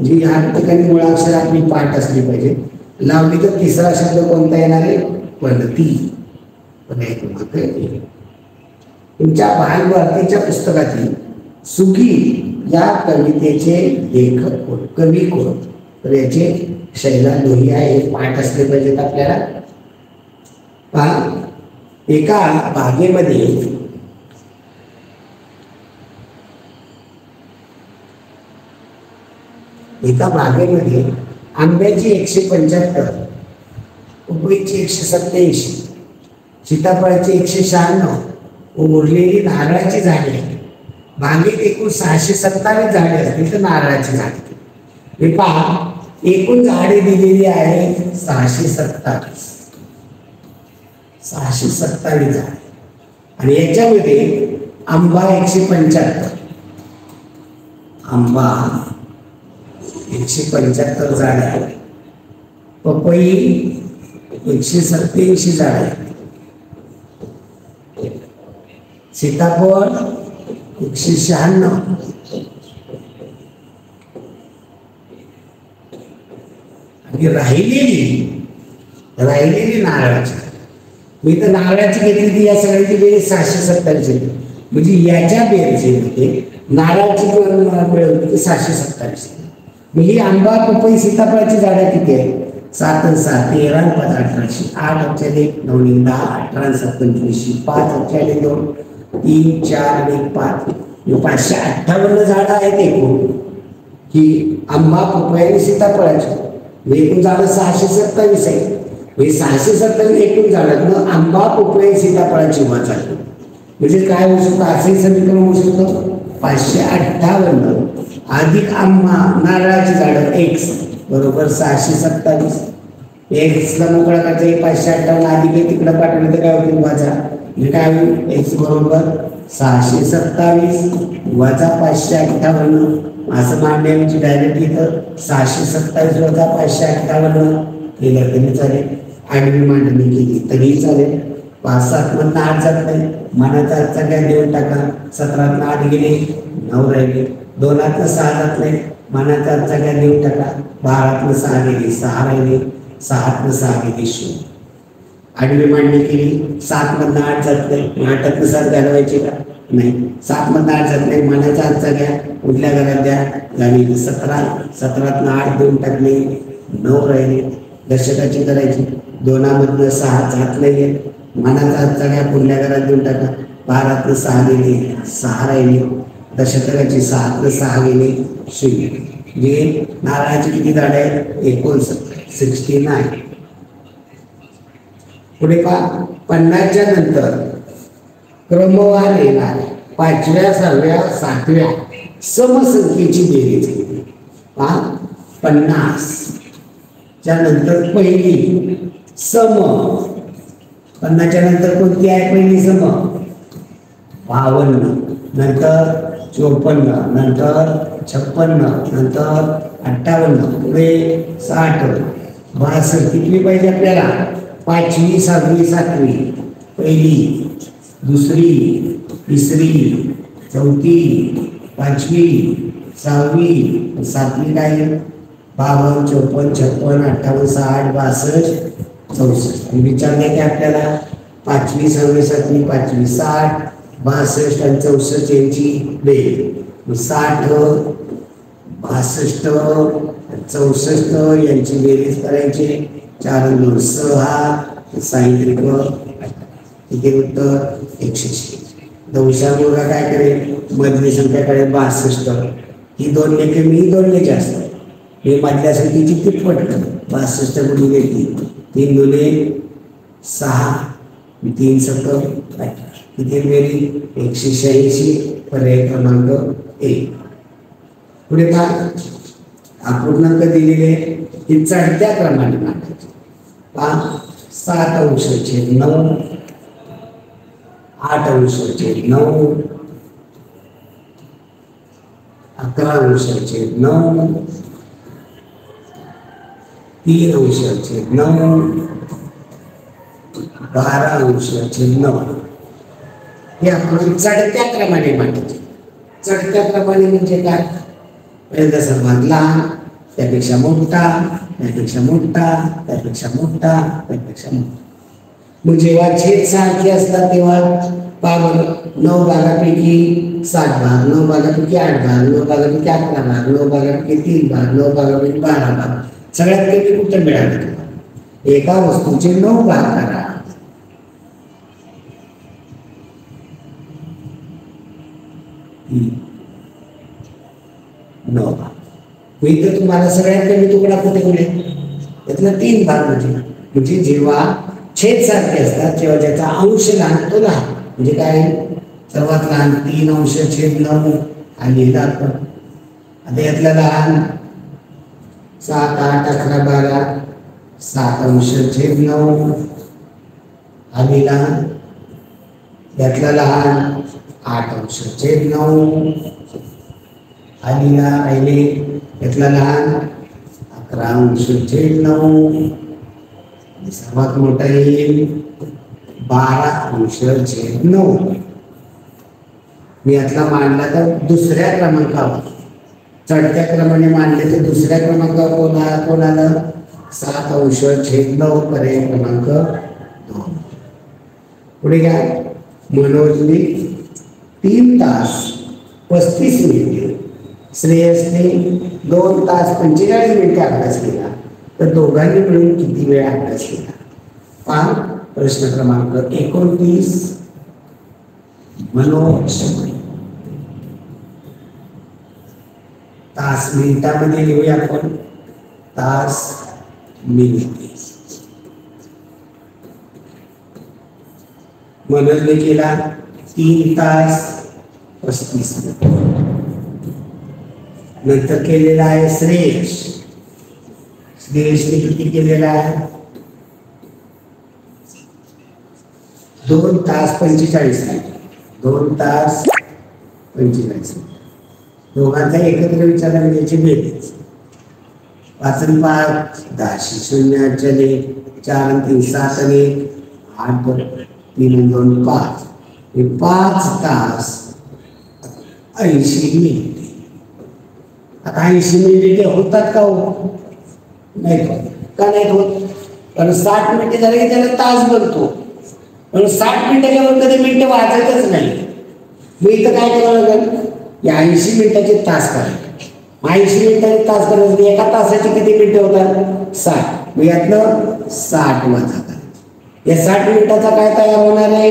जी ह्या ठिकाणी मुळाक्षर आपली पाठ असली पाहिजे. लावली तर तिसरा शब्द कोणता येणार आहे? पद्धती. तुमच्या बालभारतीच्या पुस्तकातील सुखी या कवितेचे लेखक कोण, कवी कोण? तर याचे शैला लोहिया हे पाठ असले पाहिजेत आपल्याला. पहा, एका बागेमध्ये आंब्याची 175, पपईची 187, सीताफळाची 196, उरलेली नारळाची झाडे. बागेत एकूण 627 झाडे असतील तर नारळाची झाडे. हे पहा, एकूण झाडे दिलेली आहे 627. 627 झाडे. आणि याच्यामध्ये आंबा 175, आंबा 175 झाड आहे. पपई 187 झाड आहे. सीताफळ 196. आणि राहिलेली नारळाची, मी तर नारळाची घेतली ती या सगळ्याची बेरीज 627. म्हणजे याच्या बेरजेमध्ये नारळाची मिळवली 627. ही आंबा पपई सीताफळाची झाडं किती आहे? 7 आणि 7 13 आणि 5 1800. 8 अक्षर 1 9 10 18 7 25 5 अक्षर 2 3 4 आणि 1 5 558 झाडं आहेत एकूण ही आंबा पपई आणि सीताफळाची. एकूण झाडं 627 आहे. म्हणजे 627 एकूण झाडातनं आंबा पपई सीताफळाची उभा झाली. म्हणजे काय होऊ शकतं? असंही समीकरण होऊ शकतं 558 अधिक आंबा नारळाची झाडं x बरोबर 627. एक्सला मोकळा करायचा 558 अधिक तिकडे पाठवलं तर काय होतील वजा. म्हणजे काय होईल? x बरोबर 627 वजा 558 असं मांडणे म्हणजे डायरेक्ट इथं 627 वजा 558 केलं तरी चालेल. आडवी मांडणी केली तरीही चालेल. 5 7 मधनं 8 जात नाही. मनाचा आजचा काय देऊन टाका. 17 8 गेले 9 राहिले. 2 6 जात नाही. मनाचा आजचा काय देऊन टाका. 12 6 गेले 6 राहिले. 6 6 गेले 0. आडवी मांडणी केली. 7 मधनं 8 जात नाही. 8 7 घालवायचे का? नाही. 7 मधनं 8 जात नाही. मनाचा आजचा घ्या. कुठल्या घरात द्या झाली 17. 17 8 देऊन टाकले 9 राहिले. दशकाची करायची. 2 मधनं 6 जात नाही. मनाचा आजचा घ्या. पुढल्या घरात देऊन टाका. 12 6 गेले 6 राहिले. दशकाची 7 6 गेले 0. म्हणजे नारळाची किती झाड आहेत? 69. पुढे पहा 50च्या नंतर क्रमवार येणार 5व्या 6व्या 7व्या समसंख्येची बेरीज केली. पहा 50 च्या नंतर पहिली सम 50च्या नंतर कोणती आहे पहिली सम? 52 नंतर 54 नंतर 56 नंतर 58 पुढे 60 62 किती पाहिजे आपल्याला? 5वी 6वी 7वी पहिली दुसरी तिसरी चौथी 5वी 6वी 7वी काय 52 54 56 58 62 64. विचारले की आपल्याला 5वी 6वी 7वी 5वी 60 62 आणि 64 यांची बेरीज 60 62 64 यांची बेरीज करायची. 4 आणि 2 6 साहित्रिक किती उत्तर 180. दंशामुळं काय करेल? मधली संख्या करेल 62. ही 2 लेखे मी 2 ने जास्त हे मधल्या संख्येची तिप्पट कर 62 गुणिले 3 3 गुणे 6 3 7 किती बेरीज 186. पर्याय क्रमांक 1. पुढे पहा अपूर्णांक दिलेले हे चढत्या क्रमाने मांडायचे. पहा 7/9 8/9 11/9 3/9 12/9 हे आपण चढत्या क्रमाने मांडायचे. चढत्या क्रमाने म्हणजे काय? पहिला सर्वात लहान त्यापेक्षा मोठा त्यापेक्षा मोठा त्यापेक्षा मोठा त्यापेक्षा मोठा. मग जेव्हा छेद सारखे असतात तेव्हा पहा 9 भागापैकी 7 भाग 9 भागापैकी 8 भाग 9 भागापैकी 11 भाग 9 भागापैकी 3 भाग 9 भागापैकी 12 भाग. सगळ्यात कमी उत्तर मिळालं. एका वस्तूचे 9 भाग करा. इथं तुम्हाला सगळ्यात कमी तुकडा कुठे कुठे त्यातला 3 भाग म्हणजे जेव्हा छेद सारखे असतात तेव्हा ज्याचा अंश लहान तो लहान म्हणजे काय सर्वात लहान 3/9 आणि आपण आता यातला लहान 7 8 11 12 7/9 आणि लहान यातला लहान 8/9 आणि राहिले यातला लहान 11/9 सर्वात मोठा येईल 12/9. मी यातला मांडला तर दुसऱ्या क्रमांकावर चढत्या क्रमाने मांडले तर दुसऱ्या क्रमांकावर कोणाला 7/9 पर्याय क्रमांक 2. पुढे काय मनोजनी 3 तास 35 मिनिटे, श्रेयसने 2 तास 45 मिनिटे अभ्यास केला, तर दोघांनी मिळून किती वेळ अभ्यास केला? पहा प्रश्न क्रमांक 29. मनोज तास मिनिटामध्ये लिहूया आपण, तास मिनिटे. मनोजने केला 3 तास 35 मिनिटे. नंतर केलेला आहे श्रेयस. श्रेयसने किती केलेला आहे? 2 तास 45 मिनिटे. 2 तास 45 मिनिटे. दोघांचा एकत्र विचार म्हणजे बेरीज. 5 आणि 5 10, 0 चले 4 आणि 3 7 आणि 8, 3 आणि 2 5. हे 5 तास 80 मिनिटे. आता 80 मिनिटे होतात का हो? नाही होत. का नाही होत? कारण 60 मिनिटे झाले की त्याला तास बनतो. पण 60 मिनिटाच्यावर कधी मिनिटं वाजतच नाही. मी इथं काय करावं लागेल? या 80 मिनिटाचे तास करायचे. 80 मिनिटाचे तास करायचे. एका तासाचे किती मिनिटं होतात? 60. मग यातनं 60 वजा करायचं. या 60 मिनिटाचा काय तयार होणार आहे?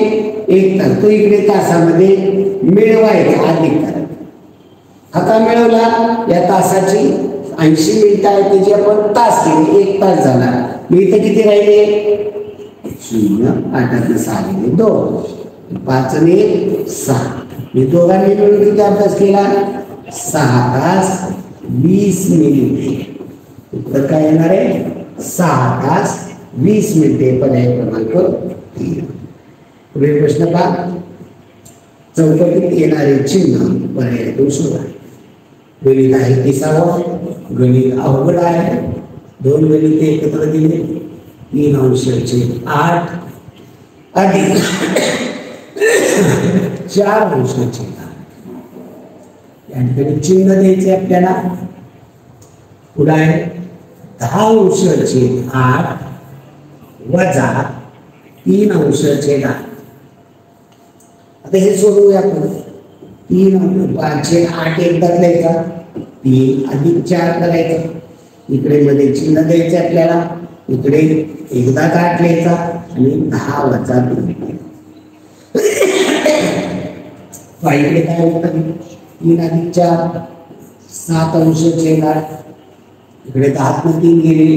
1 तास. तो इकडे तासामध्ये मिळवायचा, अधिक करायचा. आता मिळवला. या तासाची 80 मिनिटं आहे त्याची आपण तास केले, 1 तास झाला. मी इथं किती राहिले? 0 8 6 2 5 आणि 6. मी दोघांनी मिळून किती अभ्यास केला? 6 तास 20 मिनिटे. उत्तर काय येणार आहे? 6 तास 20 मिनिटे. पर्याय क्रमांक 3. पुढील प्रश्न पहा. चौकटीत येणारे चिन्ह पर्याय 2 शोधा. गणित आहे 30वा. गणित अवघड आहे. 2 गणित एकत्र दिले. 3 अंशाचे 8 अधिक 4 अंशाचे 8. या ठिकाणी चिन्ह द्यायचे आपल्याला. पुढे आहे 10 अंशाचे 8 वजा 3 अंशाचे 10. आता हे सोडवूया आपण. 3 5 8 एकदा लिहायचा, 3 अधिक 4 करायचं. इकडे मध्ये चिन्ह द्यायचे आपल्याला. इकडे एकदा 8 लिहायचा आणि 10 वजा 2. इकडे काय होतं? 3 अधिक 4 7 अंशाचे 8. इकडे 10 ने 3 गेले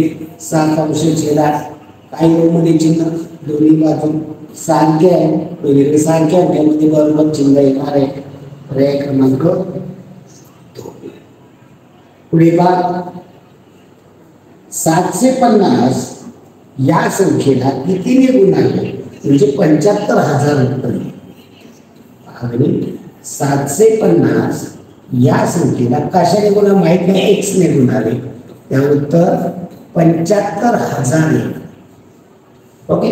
7 अंशाचे 8. काही मध्ये चिन्ह दोन्ही बाजू सारखे आहे. दोन्हीकडे सारख्या अंकामध्ये बरोबर चिन्ह येणार आहे. पर्याय क्रमांक 2. पुढे पहा. 750 या संख्येला कितीने गुणाले म्हणजे 75,000 उत्तर. 750 या संख्येला कशाने गुणा माहित नाही, x ने गुणाले. त्या उत्तर 75,000. ओके.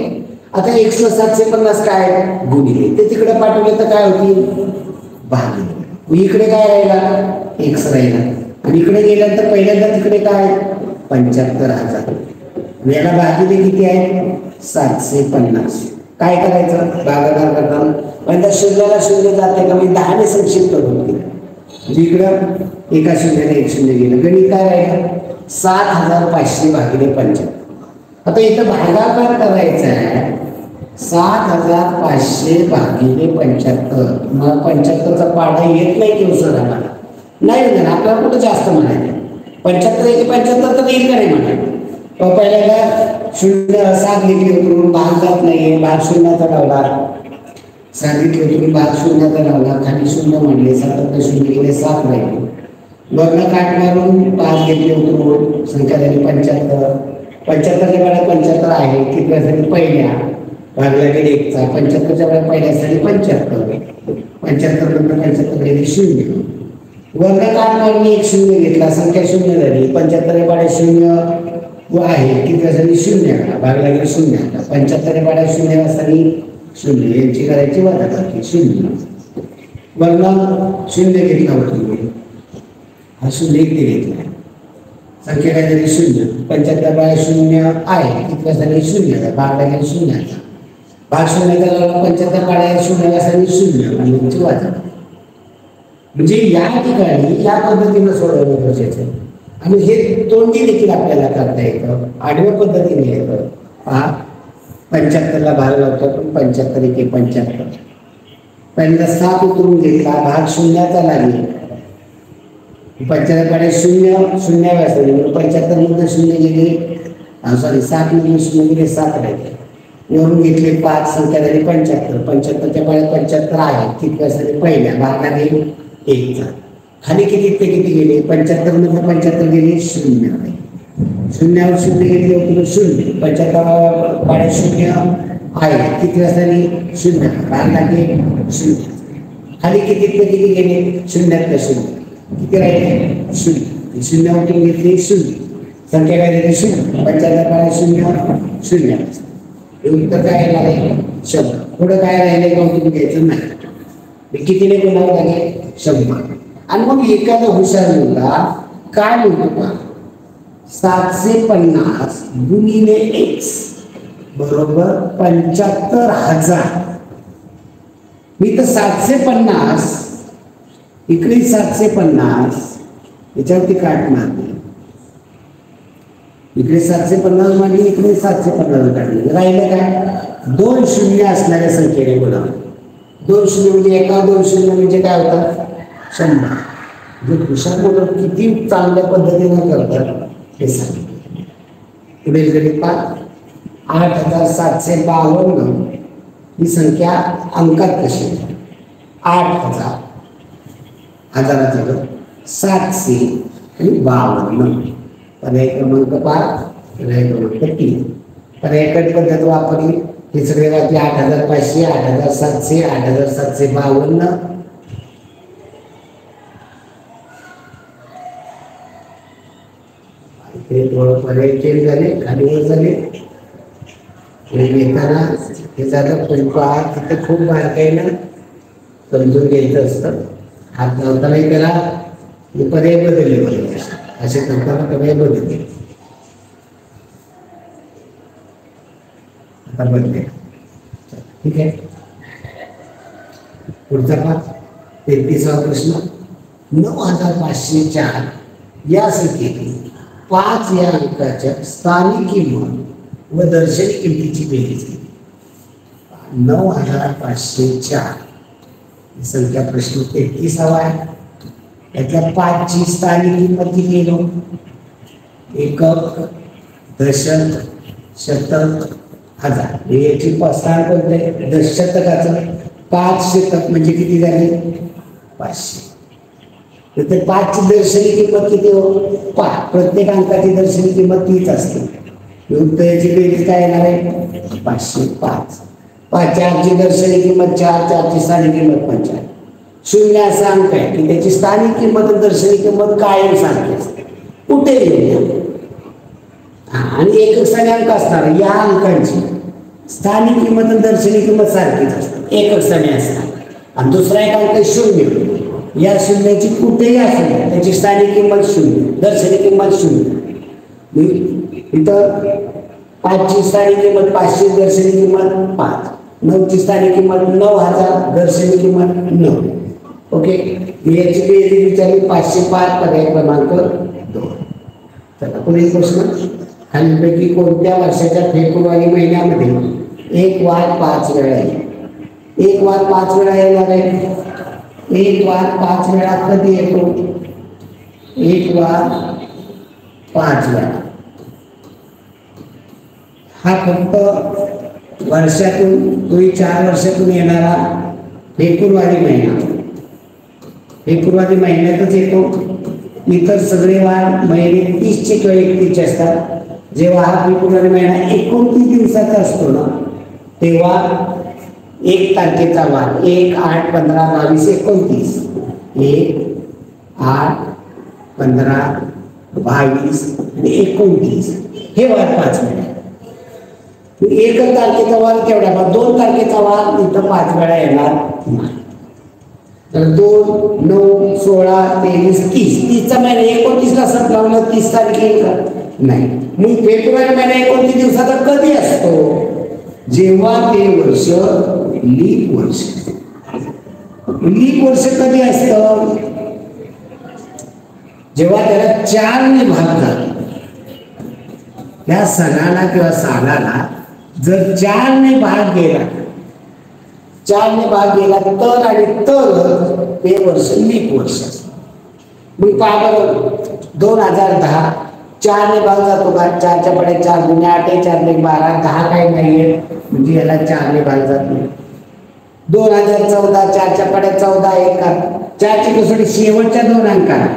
आता x ला 750 काय गुणिले ते तिकडे पाठवले तर काय होतील? भागिले. इकडे काय राहिला? x राहिला. आणि इकडे गेल्यानंतर पहिल्यांदा तिकडे काय? 75,000. याला भागिले किती आहे? 750. काय करायचं? भागाकार करताना पहिल्यांदा शून्याला शून्य जाते का? मी 10 ने संक्षिप्त होते. इकडं एका शून्याने 1 शून्य गेलं. गणित काय राहिलं? 7,500 भागिले 75. आता इथं भागाकार करायचा आहे. 7,500 भागिले 75. मग 75चा पाढा येत नाही की सर आम्हाला? नाही म्हणा. आपल्याला कुठं जास्त म्हणायचं? 75 75 तर येईल का नाही म्हणा? पहिल्यांदा 7 घेतली उतरून भाग जात नाहीये. भाग शून्याचा लावला. 7 घेतली उतरून भाग शून्याचा लावला. खाली 0 म्हणले. 7 शून्य गेले 7 राहिले. वर्ण काट मारून 5 घेतले उतरून संख्या झाली 75. 75च्या वेळा 75 आहे. किती साठी? पहिल्या भागला गेले 1चा. 75च्या वेळा पहिल्यासाठी 75. 75 नंतर 75 गेले 0. वर्ण काट मारून 1 शून्य घेतला. संख्या 0 झाली. 75 पाड्या 0 व आहे. किती झाली? 0. भागला गेले 0. 75 पाड्या 0 असताना 0 यांची करायची वजा करायची 0. वर्ण 0 घेतला होता. हा 0 इथे घेतला. संख्या काय झाली? 0. 75 पाड्या 0 आहे. किती झाली? 0. भागला गेले 0. भाग 0 75 पाड्या 0 असताना 0 आणि यांची वजा. म्हणजे या ठिकाणी या पद्धतीनं सोडवणं गरजेचं आहे. आणि हे तोंडी देखील आपल्याला करता येतं, आडव्या पद्धतीने येतं. पहा 75ला भाग लावतो पण 75 एके 75. पहिल्यांदा 7 उतरून घेतला, भाग शून्याचा लागेल. 75 शून्य शून्य व्यासले म्हणून 75 मधून शून्य गेले, सॉरी 7 मधून शून्य गेले 7 राहिले. वरून घेतले 5, संख्या झाली 75. 75च्या पाड्यात 75 आहे, किती व्यासले पहिल्या भाग लागेल 1चा. खाली किती ते किती गेले, 75 मधून 75 गेले शून्य. शून्यावर शून्य गेले उतरून शून्य. 75 पाड्यात शून्य आहे, किती वाजतानी शून्य, भाग लागेल शून्य. खाली किती ते किती गेले, शून्यातलं शून्य, किती राहिले शून्य. शून्य उतरून घेतले शून्य, संख्या काय झाली शून्य. 75 पाड्यात शून्य शून्य. उत्तर काय आहे 100. पुढं काय राहिले का उतरून घ्यायचं नाही. कितीने गुणावं लागेल 100. आणि मग एखादा हुशार मुलगा काय म्हणतो का 750 गुणिले x बरोबर 75,000. मी तर 750 इकडे 750 याच्यावरती काट मारली, इकडे 750 मारली, इकडे 750 काढली. राहिलं काय 2 शून्य असणाऱ्या संख्येने गुणावं. 2 शून्य म्हणजे एका 2 शून्य म्हणजे काय होतं 100. जे हुशार मुलं किती चांगल्या पद्धतीने करतात हे सांगितलं. पुढील गणित पहा. 8752 ही संख्या अंकात कशी 8000 हजाराचं 752. पर्याय क्रमांक 5, पर्याय क्रमांक 3. पर्यायकट पद्धत वापरली. हे सगळे वाटले 8500, 8700, 8752. हे थोडं पर्याय चेंज झाले, खाली वर झाले. हे घेताना हे झालं पण पहा तिथे खूप बारकाईनं समजून घ्यायचं असतं. हात लावतानाही त्याला हे पर्याय बदलले पाहिजे, असे करताना पर्याय बदलले. आता बदले ठीक आहे. पुढचा पहा 33वा प्रश्न. 9504 या संख्येतील 5 या अंकाच्या स्थानिक किंमत व दर्शनी किमतीची बेरीज. 9504 ही संख्या प्रश्न 33वा आहे. यातल्या 5 ची स्थानिक किंमत किती येईल, एकक, दशक, शतक, हजार. याची स्थान कोणते दशशतकाचं. 5 शतक म्हणजे किती झाले 500. तर 5 ची दर्शनी किंमत किती हो 5. प्रत्येक अंकाची दर्शनी किंमत 30 असते. उत्तराची बेरीज काय येणार आहे 505. 5 ची दर्शनी किंमत 4, 4 ची स्थानिक किंमत 5. शून्य असा अंक आहे की त्याची स्थानिक किंमत दर्शनी किंमत कायम सारखी असते कुठे येईल. आणि एकक स्थानी अंक असणार या अंकांची स्थानिक किंमत दर्शनी किंमत सारखीच असते एकक स्थानी असणार. आणि दुसरा एक अंक शून्य. या शून्याची कुठेही असेल त्याची स्थानिक किंमत शून्य, दर्शनी किंमत शून्य. इथं 5 ची स्थानिक किंमत 500, दर्शनी किंमत 5. 9 ची स्थानिक किंमत 9000, दर्शनी किंमत 9. ओके. याची बेरीज विचारली 505, पर्याय क्रमांक 2. चला पुढील प्रश्न. खालीलपैकी कोणत्या वर्षाच्या फेब्रुवारी महिन्यामध्ये 1 वार 5 वेळा येईल. 1 वार 5 वेळा येणार आहे. 1 वार 5 वेळा कधी येतो 1 वार 5 वेळा. हा फक्त वर्षातून 4 वर्षातून येणारा फेब्रुवारी महिना फेब्रुवारी महिन्यातच येतो. इतर सगळे वार महिने 30चे किंवा 31चे असतात. जेव्हा हा फेब्रुवारी महिना 29 दिवसाचा असतो ना तेव्हा 1 तारखेचा वार 1, 8, 15, 22, 29. 1, 8, 15, 22 आणि 29 हे वार 5 वेळा. 1 तारखेचा वार केवढा 2 तारखेचा वार इथं 5 वेळा येणार नाही. तर 2, 9, 16, 23, 30. 30चा महिना 29ला संपला 30 तारीख येईल का नाही. मग फेब्रुवारी महिना 29 दिवसाचा कधी असतो जेव्हा ते वर्ष लीप वर्ष. लीप वर्ष कधी असतं? जेव्हा त्याला 4 ने भाग जातो. त्या सणाला किंवा सालाला जर 4 ने भाग गेला, 4 ने भाग गेला तर आणि तर ते वर्ष लीप वर्ष असतं. मग पहा बरं, 2010 4 ने भाग जातो का? 4 च्या पडे 4 गुणे 8 आहे, 4 ने 12, 10 काही नाहीये म्हणजे याला 4 ने भाग जात नाही. 2014 4 च्या पडे 14 आहे का? 4 ची कसोटी शेवटच्या 2 अंकाला.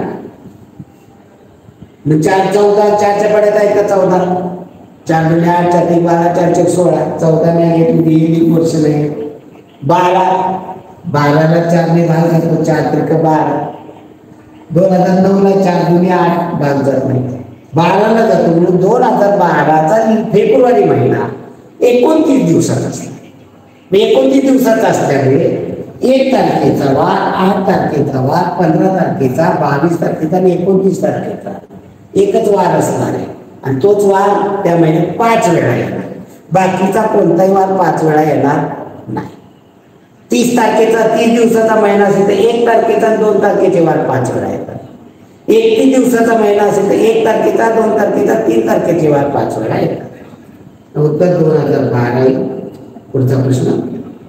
मग 4 14 4 च्या पड्यात आहे का 14? 4 गुणे 8 4 ते 12 4 चे 16, 14 नाही आहे तुम्ही लीप वर्ष नाही. 12 ला 4 ने भाग जातो, 4 त्रिक 12. 2009 ला 4 गुणे 8 भाग जात नाही, 12 ला जातो. म्हणून 2012चा फेब्रुवारी महिना 29 दिवसाचा असतो. 29 दिवसाचा असल्यामुळे 1 तारखेचा वार, 8 तारखेचा वार, 15 तारखेचा, 22 तारखेचा आणि 29 तारखेचा एकच वार असणार आहे. आणि तोच वार त्या महिन्यात 5 वेळा येणार. बाकीचा कोणताही वार 5 वेळा येणार नाही. 30 तारखेचा 30 दिवसाचा महिना असेल तर 1 तारखेचा 2 तारखेचे वार 5 वेळा येतात. 31 दिवसाचा महिना असेल तर 1 तारखेचा 2 तारखेचा 3 तारखेचे वार 5 वेळा येतात. उत्तर 2012. पुढचा प्रश्न,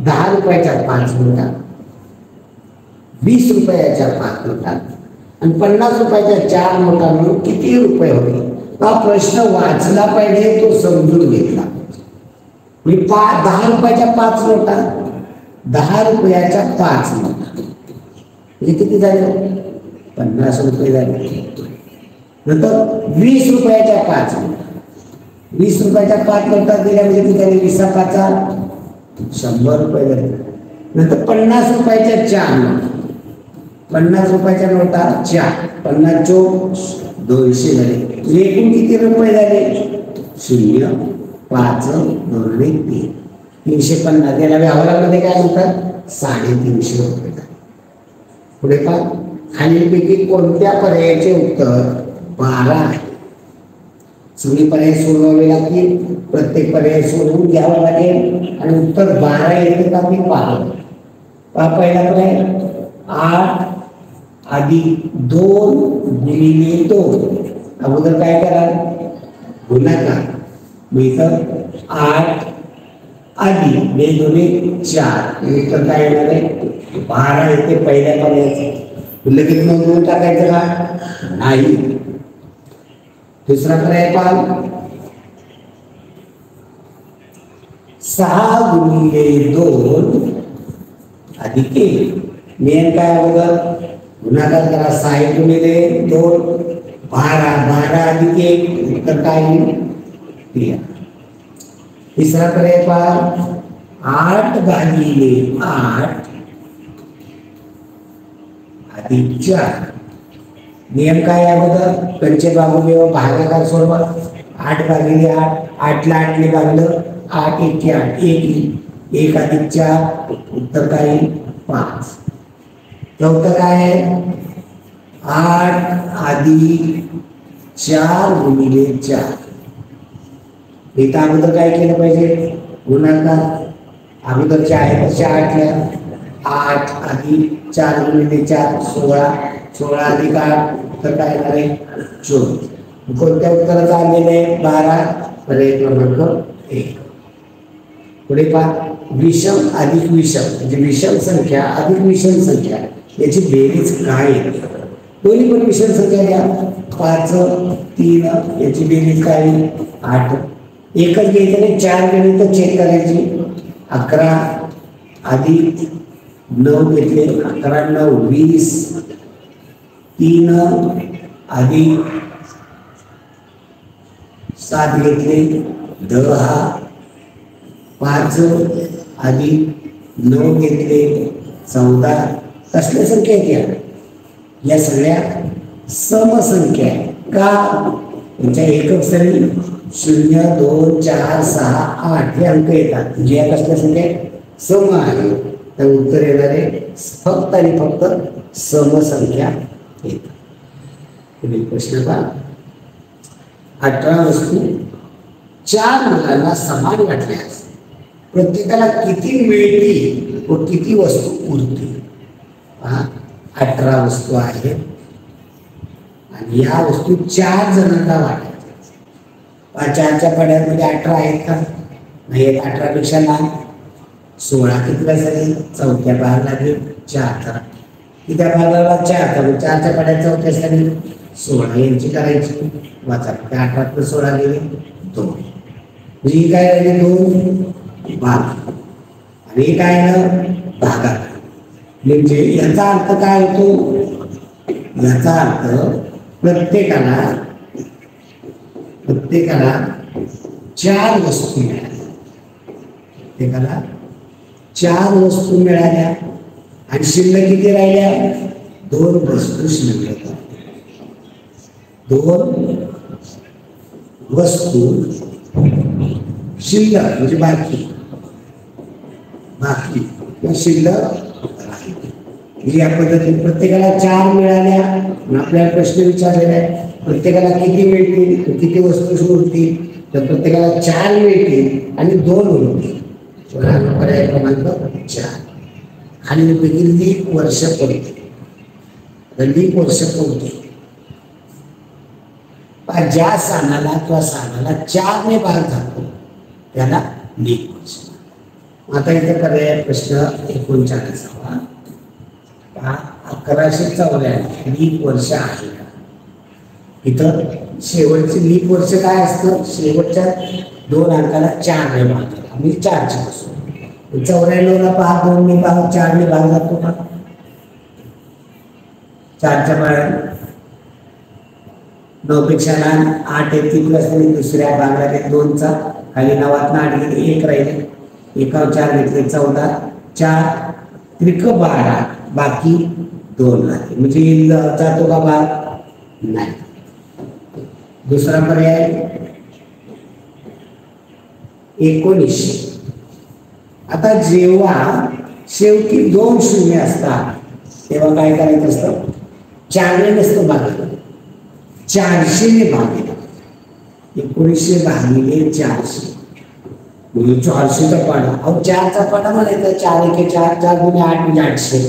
10 रुपयाच्या 5 नोटा, 20 रुपयाच्या 5 नोटा आणि 50 रुपयाच्या 4 नोटा मिळून किती रुपये होते? हा प्रश्न वाचला पाहिजे, तो समजून घेतला. मी 10 रुपयाच्या 5 नोटा, 10 रुपयाच्या 5 नोटा म्हणजे किती झाले? 50 रुपये झाले. नंतर 20 रुपयाच्या 5 नोटा, 20 रुपयाच्या 5 नोटा दिल्या म्हणजे किती झाले? 20 5 100 रुपये झाले. नंतर 50 रुपयाच्या 4 नोटा, 50 रुपयाच्या नोटा 4, 50 चोक 200 झाले. एकूण किती रुपये झाले? 0 5 2 3 350. त्याला व्यवहारामध्ये काय म्हणतात? 350 रुपये झाले. पुढे पहा, खालीलपैकी कोणत्या पर्यायाचे उत्तर 12 आहे? सगळी पर्याय सोडवावे लागतील, प्रत्येक पर्याय सोडवून घ्यावा लागेल आणि उत्तर 12 येते का मी पाहतो. पहिला पर्याय 8 अधिक 2 गुणिले 2. अगोदर काय करा? गुणाकार. मग इथं 8 अधिक 2 दुणे 4, उत्तर काय येणार आहे? 12 येते पहिल्या पर्यायाचं. लगेच नोंदवून टाकायचं का? नाही. दुसरा पर्याय पहा, 6 गुणिले 2 अधिक 1. मेन काय अगोदर गुणाकार करा. 6 गुणिले 2 12, 12 अधिक 1 उत्तर काय येईल? 13. तिसरा पर्याय पहा, 8 भागिले 8 अधिक 4. नियम काय अगोदर? पंचे भागुले भागाकार सोडवा. 8 भागिले 8, 8 ला 8 ने भागलं, 8 1 8, 1 अधिक 4 उत्तर काय येईल? 5. चौथं काय आहे? 8 अधिक 4 गुणिले 4. इथं अगोदर काय केलं पाहिजे? गुणाकार. अगोदरच्या आहे तशा 8 ला 8 अधिक 4 गुणिले 4 16, 16 अधिक 8 उत्तर काय येणार आहे? 24. कोणत्या उत्तराचं आलेलं आहे? 12. पर्याय क्रमांक 1. पुढे पहा, विषम अधिक विषम म्हणजे विषम संख्या अधिक विषम संख्या याची बेरीज काय येते? दोन्ही पण विषम संख्या घ्या. 5 3 याची बेरीज काय? 8. एकच घ्यायचं, 4 गेले तर चेक करायची. 11 अधिक 9 घेतले, 11 9 20. 3 अधिक 7 घेतले 10. 5 अधिक 9 घेतले 14. कसल्या संख्या आहेत या सगळ्या? समसंख्या. का? त्यांच्या एकक सरी 0 2 4 6 8 हे अंक येतात. म्हणजे या कसल्या संख्या? सम आहे. तर उत्तर येणार आहे फक्त आणि फक्त समसंख्या येतात. पुढील प्रश्न पहा, 18 वस्तू 4 मुलांना समान वाटल्यास प्रत्येकाला किती मिळतील व किती वस्तू उरतील? 18 वस्तू आहेत आणि या वस्तू 4 जणांना वाटायच्या. 4च्या पड्यांमध्ये 18 आहेत का? नाही आहेत. 18 पेक्षा लहान 16 कितीला झाली? चौथ्या भाग लागेल 4. कित्या भागाला 4 तर 4च्या पड्यात चौथ्या झाली 16. यांची करायची वाचा. 18 + 16 गेले 2. म्हणजे ही काय राहिली? 2 भाग आणि हे काय ना भागा. म्हणजे याचा अर्थ काय होतो? याचा अर्थ प्रत्येकाला 4 वस्तू मिळाल्या. प्रत्येकाला 4 वस्तू मिळाल्या आणि शिल्लक किती राहिल्या? 2 वस्तू शिल्लक. 2 वस्तू शिल्लक म्हणजे बाकी शिल्लक. या पद्धतीने प्रत्येकाला 4 मिळाल्या. आपल्याला प्रश्न विचारलेला आहे प्रत्येकाला किती मिळतील, किती वस्तू सोडतील. तर प्रत्येकाला 4 मिळतील आणि 2 उरतील. पर्याय क्रमांक 4. आणि लीप वर्ष पडते. लीप वर्ष कोणते? ज्या सानाला किंवा सानाला 4 ने भाग जातो त्याला लीप वर्ष. आता इथे पर्याय प्रश्न 39 वा. 1194 लीप वर्ष आहे का? इथं शेवटचे लीप वर्ष काय असतं? शेवटच्या 2 अंकाला 4 ने भाग जातो. म्हणजे 4ची पासून 94ला 5 2 ने भाग 4 ने भाग जातो का? 4च्या पाड्यात 9 पेक्षा लहान 8 येतील प्लस दुसऱ्या भागाला 2चा खाली 9 8 गेले 1 राहिले. 1 4 घेतले 14. 4 त्रिक 12 बाकी 2 राहते. म्हणजे जातो का भाग? नाही. दुसरा पर्याय 1900. आता जेव्हा शेवटी 2 शून्य असतात तेव्हा काय करायचं असतं? 4 ने नसतं भागायला 400 ने भागायला. 1900 भागिले 400 म्हणजे 400चा पाडा. अहो 4चा पाडा म्हणायचा 4 1 4 4 गुणे 8 म्हणजे 800.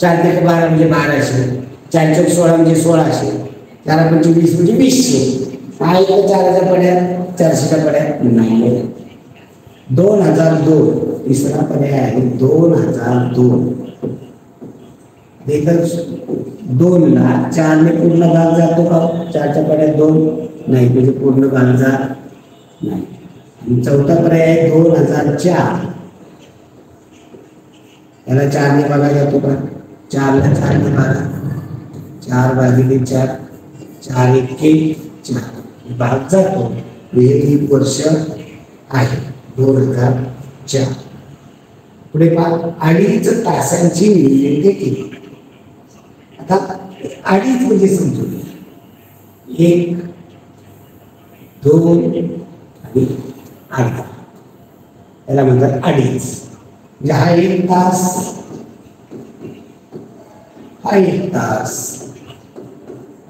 4 ते 12 म्हणजे 1200. 4 चौक 16 म्हणजे 1600. 4 पंचे 20 म्हणजे 2000. हा एक 4च्या पड्यात 400च्या पड्यात नाही. 2002 तिसरा पर्याय आहे 2002. 2 ला 4 ने पूर्ण भाग जातो का? 4च्या पड्यात 2 नाही म्हणजे पूर्ण भाग जात नाही. चौथा पर्याय 2004. याला 4 ने भागा जातो का? 4 ला 4 ने भागा 4 भागिले 4 4 1 4 भाग जातो. हे लीप वर्ष आहे 2004. पुढे पहा 2.5 तासांची मिनिटे किती? आता 2.5 म्हणजे समजून 1 2 आणि अर्धा याला म्हणतात 2.5. म्हणजे हा 1 तास हा 1 तास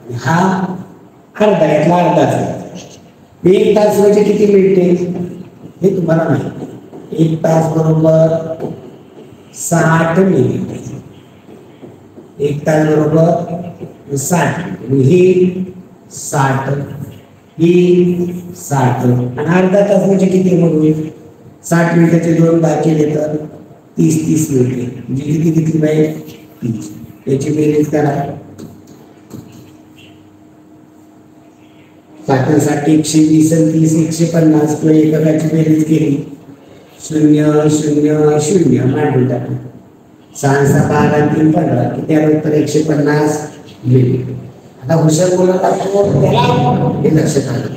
आणि हा अर्धा यातला अर्धाच. 1 तास म्हणजे किती मिनिटे हे तुम्हाला माहिती. 1 तास बरोबर 60 मिनिटे. 1 तास बरोबर 60 ही 60 ही 60 आणि अर्धा तास म्हणजे किती मग 60 मिनिटाचे 2 भाग केले तर 30 मिनिटे म्हणजे किती घेतली पाहिजे 30. याची बेरीज करा. 60 साठी 120 30 150 किंवा एककाची बेरीज केली 0 0 0 मांडून टाकली. 6 6 12 3 15 किती आलं उत्तर 150 मिनिट. आता हुशार बोलत असतो त्याला हे लक्षात आलं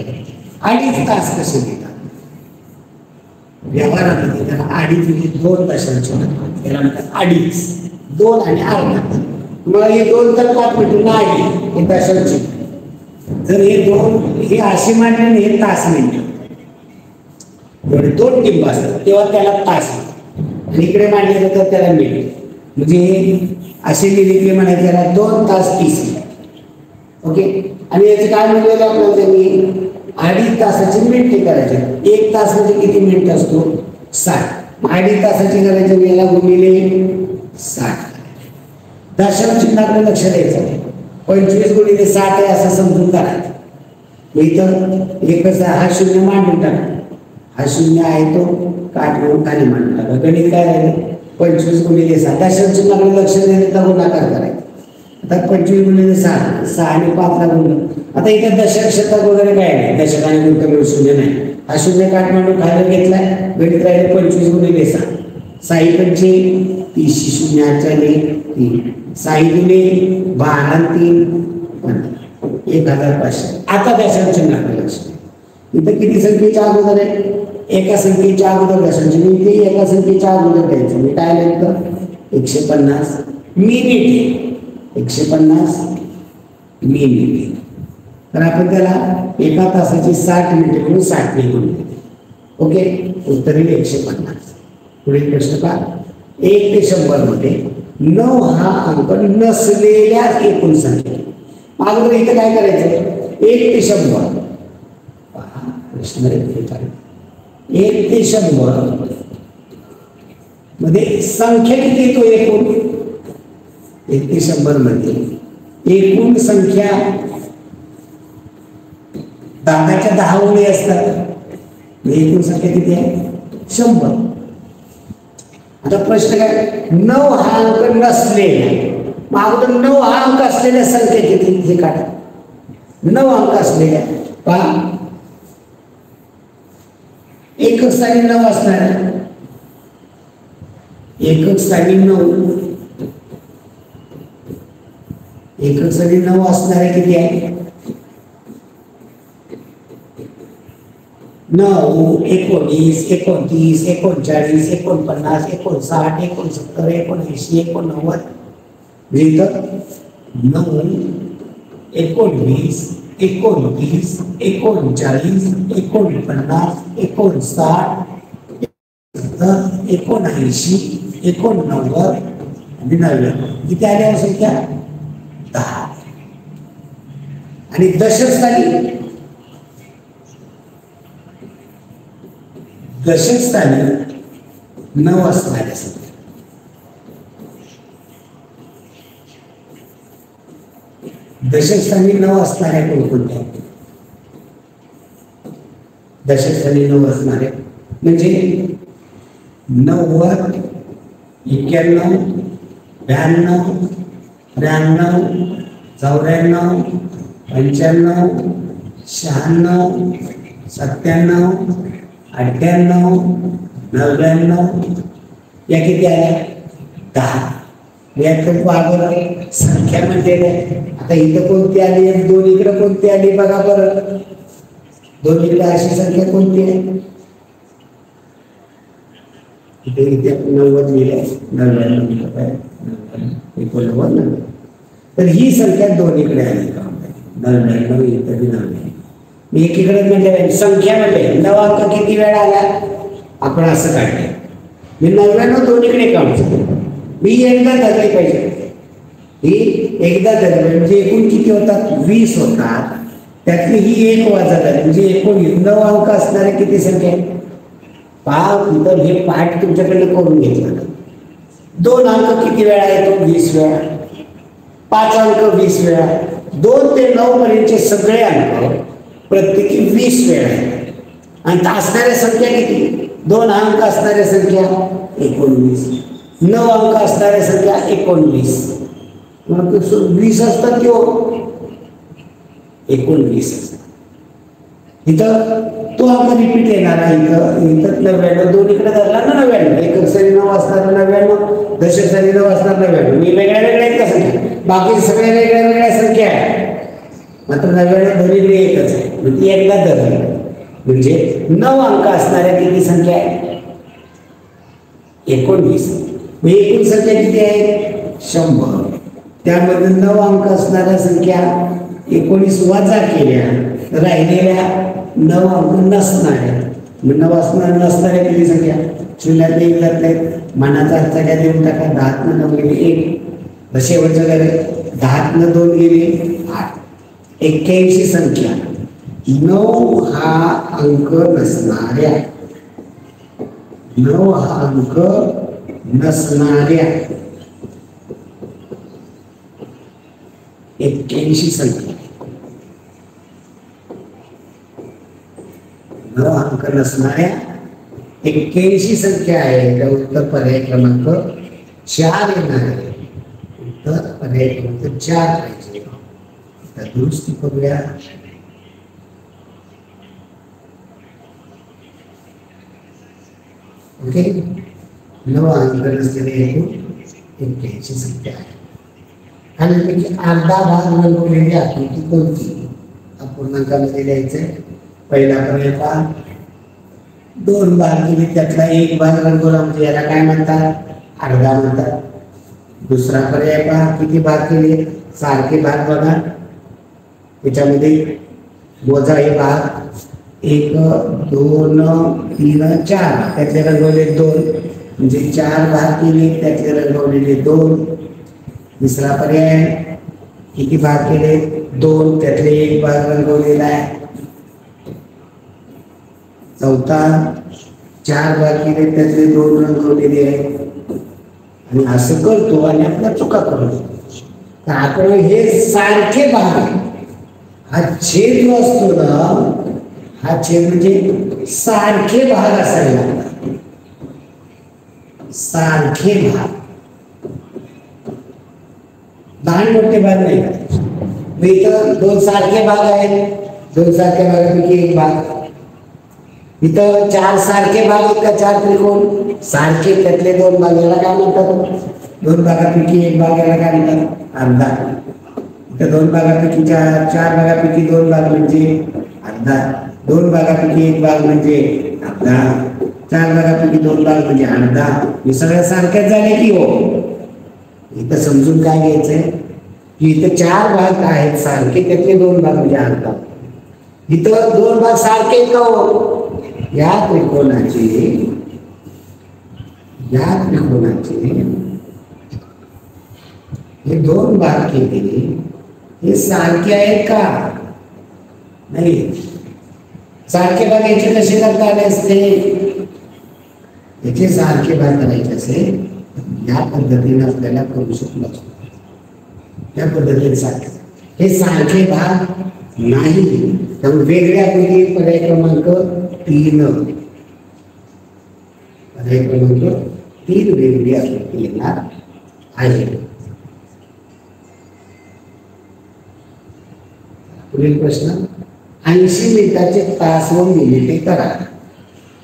2.5 तास कसे देतात व्यवहारामध्ये. त्याला 2.5 म्हणजे 2 तासांचे त्याला म्हणतात 2.5 2 आणि अर्धा. मग हे 2 तर का भेटून नाही हे तासांची. जर हे 2 हे असे मांडले हे तास मिनिट एवढे 2 टिंब असतात तेव्हा त्याला तास आणि इकडे मांडले तर त्याला मिनिट. म्हणजे असे लिहिले म्हणायचे त्याला 2 तास 30 मिनिट. ओके. आणि याचे काय म्हणलेलं आपल्याला त्यांनी 2.5 तासाची मिनिटे करायचे. 1 तास म्हणजे किती मिनिट असतो 60. 2.5 तासाची करायचे याला गुणिले 60. दशांश चिन्हाकडे लक्ष द्यायचं. 25 गुणिले 60 आहे असं समजून करायचं. इथं एकच हा शून्य मांडून टाका. हा शून्य आहे तो काट म्हणून खाली मांडून टाका. गणित काय राहिले 25 गुणिले 60. दशांश चिन्हाकडे लक्ष द्यायचं गुणाकार करायचा. आता 25 गुणिले 6 6 आणि 5 ला गुणलं. आता इथे दशक शतक वगैरे काय नाही. दशक आणि गुणिले शून्य नाही. हा शून्य काट मांडून खाली घेतलाय. गणित राहिले 25 गुणिले 6. 6 पंचे 30 शून्याच्या 3 6 गुणे 12 3 1500. आता दशांश चिन्हाकडे लक्ष. इथं किती संख्येच्या अगोदर आहे. एका संख्येच्या अगोदर दशांश. मी ते एका संख्येच्या अगोदर द्यायचं. मी काय लिहितो 150 मिनिट. 150 मिनिट. तर आपण त्याला एका तासाची 60 मिनिटे म्हणून 60 ने गुणले. ओके. उत्तर येईल 150. पुढील प्रश्न पहा. 1 ते 100 मध्ये 9 हा अंक नसलेल्या एकूण संख्या. अगोदर इथे काय करायचं 1 ते 100. पहा प्रश्न 1 ते 100 मध्ये संख्या किती येतो एकूण. 1 ते 100 मध्ये एकूण संख्या 10च्या 10 ओळी असतात. एकूण संख्या किती आहे 100. आता प्रश्न काय 9 हा अंक नसलेला. मग अगोदर 9 हा अंक असलेल्या संख्या किती हे काढा. 9 अंक असलेल्या पहा एकक स्थानी 9 असणार. एकक स्थानी 9. एकक स्थानी 9 असणारे किती आहे 9 19 29 39 49 59 69 79 89. इथं 9 19 29 39 49 59 79 89 आणि 90. किती आल्या संख्या 10. आणि दशक स्थानी दशक स्थानी 9 असणाऱ्या संख्या. दशक स्थानी 9 असणाऱ्या कोणकोणत्या. दशक स्थानी 9 असणारे म्हणजे 90 91 92 93 94 95 96 97 98 99. या किती आल्या 10. यात संख्या म्हणजे आता इथं कोणती आली 2 इकडे कोणती आली बघा बरं. 2 इकडे अशी संख्या कोणती आहे इथे 90 लिहिलंय 99 89. तर ही संख्या 2 इकडे आली का 99 इथे 99. मी एकीकडे म्हणजे संख्या म्हणजे 9 अंक किती वेळा आला आपण असं काढले. मी 99 दोन्हीकडे काढतो. मी एकदा धरले पाहिजे. ही एकदा धरले म्हणजे एकूण किती होतात 20 होतात. त्यातली ही 1 वजा झाली म्हणजे एकूण 9 अंक असणारे किती संख्या आहे. तर हे पाठ तुमच्याकडे करून घेतलं. 2 अंक किती वेळा येतो 20 वेळा. 5 अंक 20 वेळा. 2 ते 9 पर्यंतचे सगळे अंक प्रत्येकी 20 वेळा आहेत. आणि असणाऱ्या संख्या किती 2 अंक असणाऱ्या संख्या 19. 9 अंक असणाऱ्या संख्या 19. मग 20 असतात किंवा 19 असतात. इथं तो अंक रिपीट येणार आहे. इथं 99 2 इकडे धरला ना 99. एकक स्थानी 9 असणार 99. दशक स्थानी 9 असणार 99. मी वेगळ्या वेगळ्या आहेत का संख्या. बाकी सगळ्या वेगळ्या वेगळ्या संख्या आहेत. मात्र 99 दोन्हीकडे एकच आहे. म्हणजे एकदा धरली म्हणजे 9 अंक असणाऱ्या किती संख्या आहे 19. मग एकूण संख्या किती आहे 100. त्यामध्ये 9 अंक असणाऱ्या संख्या 19 वजा केल्या राहिलेल्या 9 अंक नसणाऱ्या. 9 असणाऱ्या नसणाऱ्या किती संख्या 0 1 जातले. मनाचा अर्थ काय देऊन टाका. 10 9 गेले 1. शेवटच्या गेले 10 2 गेले 8. 81 संख्या 9 हा अंक नसणाऱ्या 9 हा अंक नसणाऱ्या 81 संख्या, 9 अंक नसणाऱ्या 81 संख्या आहे. तर उत्तर पर्याय क्रमांक 4 येणार आहे. उत्तर पर्याय क्रमांक 4 पाहिजे. तर दुरुस्ती करूया. ओके, 9 अंक नसलेले एकूण 81 संख्या आहे. आणि अर्धा भाग रंगवलेली आकृती कोणती अपूर्णांकामध्ये लिहायचं. पहिला पर्याय पहा, 2 भाग केले त्यातला एक भाग रंगवला म्हणजे याला काय म्हणतात, अर्धा म्हणतात. दुसरा पर्याय पहा, किती भाग केले, सारखे भाग बघा. त्याच्यामध्ये मोजा हे भाग 1 2 3 4 त्यातले रंगवले 2 म्हणजे 4 भाग केले त्यातले रंगवलेले 2. दुसरा पर्याय, किती भाग केले, 2 त्यातले एक भाग रंगवलेला आहे. चौथा, 4 भाग केले त्यातले 2 रंगवलेले आहेत. आणि असं करतो आणि आपल्या चुका करतो. तर आपण हे सारखे भाग, हा छेद जो असतो ना, हा छेद म्हणजे सारखे भाग असायला लागतात. सारखे भाग, लहान मोठे भाग नाही. इथं 2 सारखे भाग आहेत, 2 सारख्या भागापैकी एक भाग. इथं 4 सारखे भाग आहेत का, 4 त्रिकोण सारखे त्यातले 2 भाग, याला काय म्हणतात, 2 भागापैकी एक भाग, याला काय म्हणतात, अर्धा. इथं 2 भागापैकी 4 भागापैकी 2 भाग म्हणजे अर्धा. 2 भागापैकी एक भाग म्हणजे अर्धा. 4 भागापैकी 2 भाग म्हणजे अर्धा. हे सगळ्या सारख्याच झाले की हो. इथं समजून काय घ्यायचंय की इथं 4 भाग आहेत सारखे त्यातले 2 भाग म्हणजे अर्धा. इथं 2 भाग सारखे का हो, या त्रिकोणाचे हे 2 भाग केले हे सारखे आहेत का, नाही. सारखे भाग याचे कसे करता आले असते, याचे सारखे भाग करायचे असेल या पद्धतीने आपल्याला करू शकलो. या पद्धतीने सारखे, हे सारखे भाग नाही. त्यामुळे वेगळ्या आकृती पर्याय क्रमांक 3, पर्याय क्रमांक 3 वेगळी आकृती येणार आहे. पुढील प्रश्न, 80 मिनिटाचे तास व मिनिटे करा.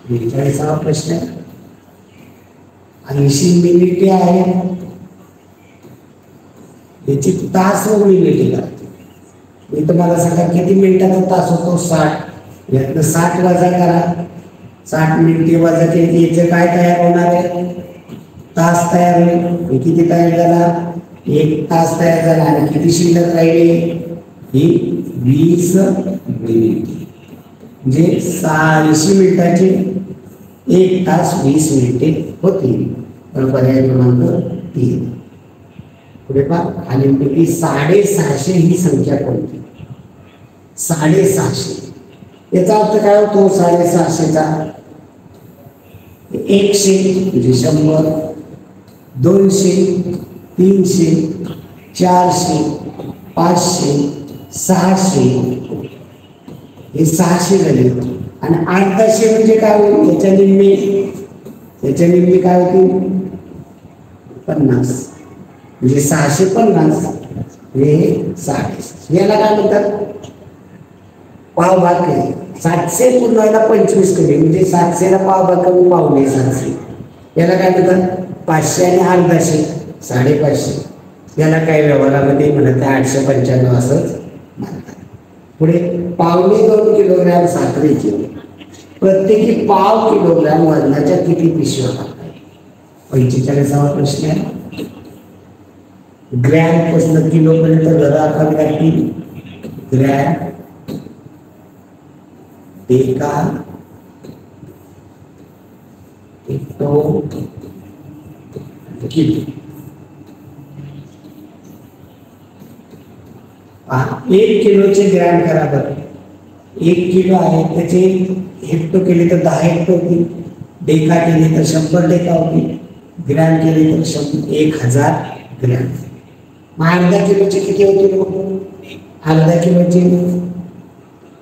42वा प्रश्न, 80 मिनिटे आहेत, याची तास व मिनिटे करा. मी तुम्हाला सांगा किती मिनिटाचा तास होतो, 60. यातनं 60 वजा करा. 60 मिनिटे वजा केली याचं काय तयार होणार आहे, तास तयार होईल. किती तयार झाला, 1 तास तयार झाला. आणि किती शिल्लक राहिले, ही 20 मिनिटे. म्हणजे 80 मिनिटाचे 1 तास 20 मिनिटे होतील. तर पर्याय क्रमांक 3. पुढे पहा, खालीलपैकी 650 ही संख्या कोणती. 650 याचा अर्थ काय होतो, 650चा 100 म्हणजे 100, 200, 300, 400, 500, 600 हे 600 झाले. आणि 800 म्हणजे काय होईल, याच्या निम्मे काय होतील, 50. म्हणजे 650 हे 650. याला काय म्हणतात, पाव भाग केले. 700 पूर्ण व्हायला 25 केले म्हणजे 700ला पाव भाग कमी, पावणे 700. याला काय म्हणतात, 500 आणि अर्धाशे 550. याला काही व्यवहारामध्ये म्हणत 895 असंच म्हणतात. पुढे पावणे 2 किलोग्रॅम साखरेची प्रत्येकी पाव किलोग्रॅम वजनाच्या किती पिशव्या टाकतात. 45वा प्रश्न आहे, ग्रॅम पासून किलो पर्यंत घरं आखावी लागतील. Gram, deca, hecto, kilo. 1 किलोचे ग्रॅम करा बरं. 1 किलो आहे त्याचे हेक्टो केले तर 10 हेक्टो होतील. डेका केले तर 100 डेका होतील. ग्रॅम केले तर 1000 ग्रॅम. मग अर्धा किलोचे किती होतील, अर्धा किलोचे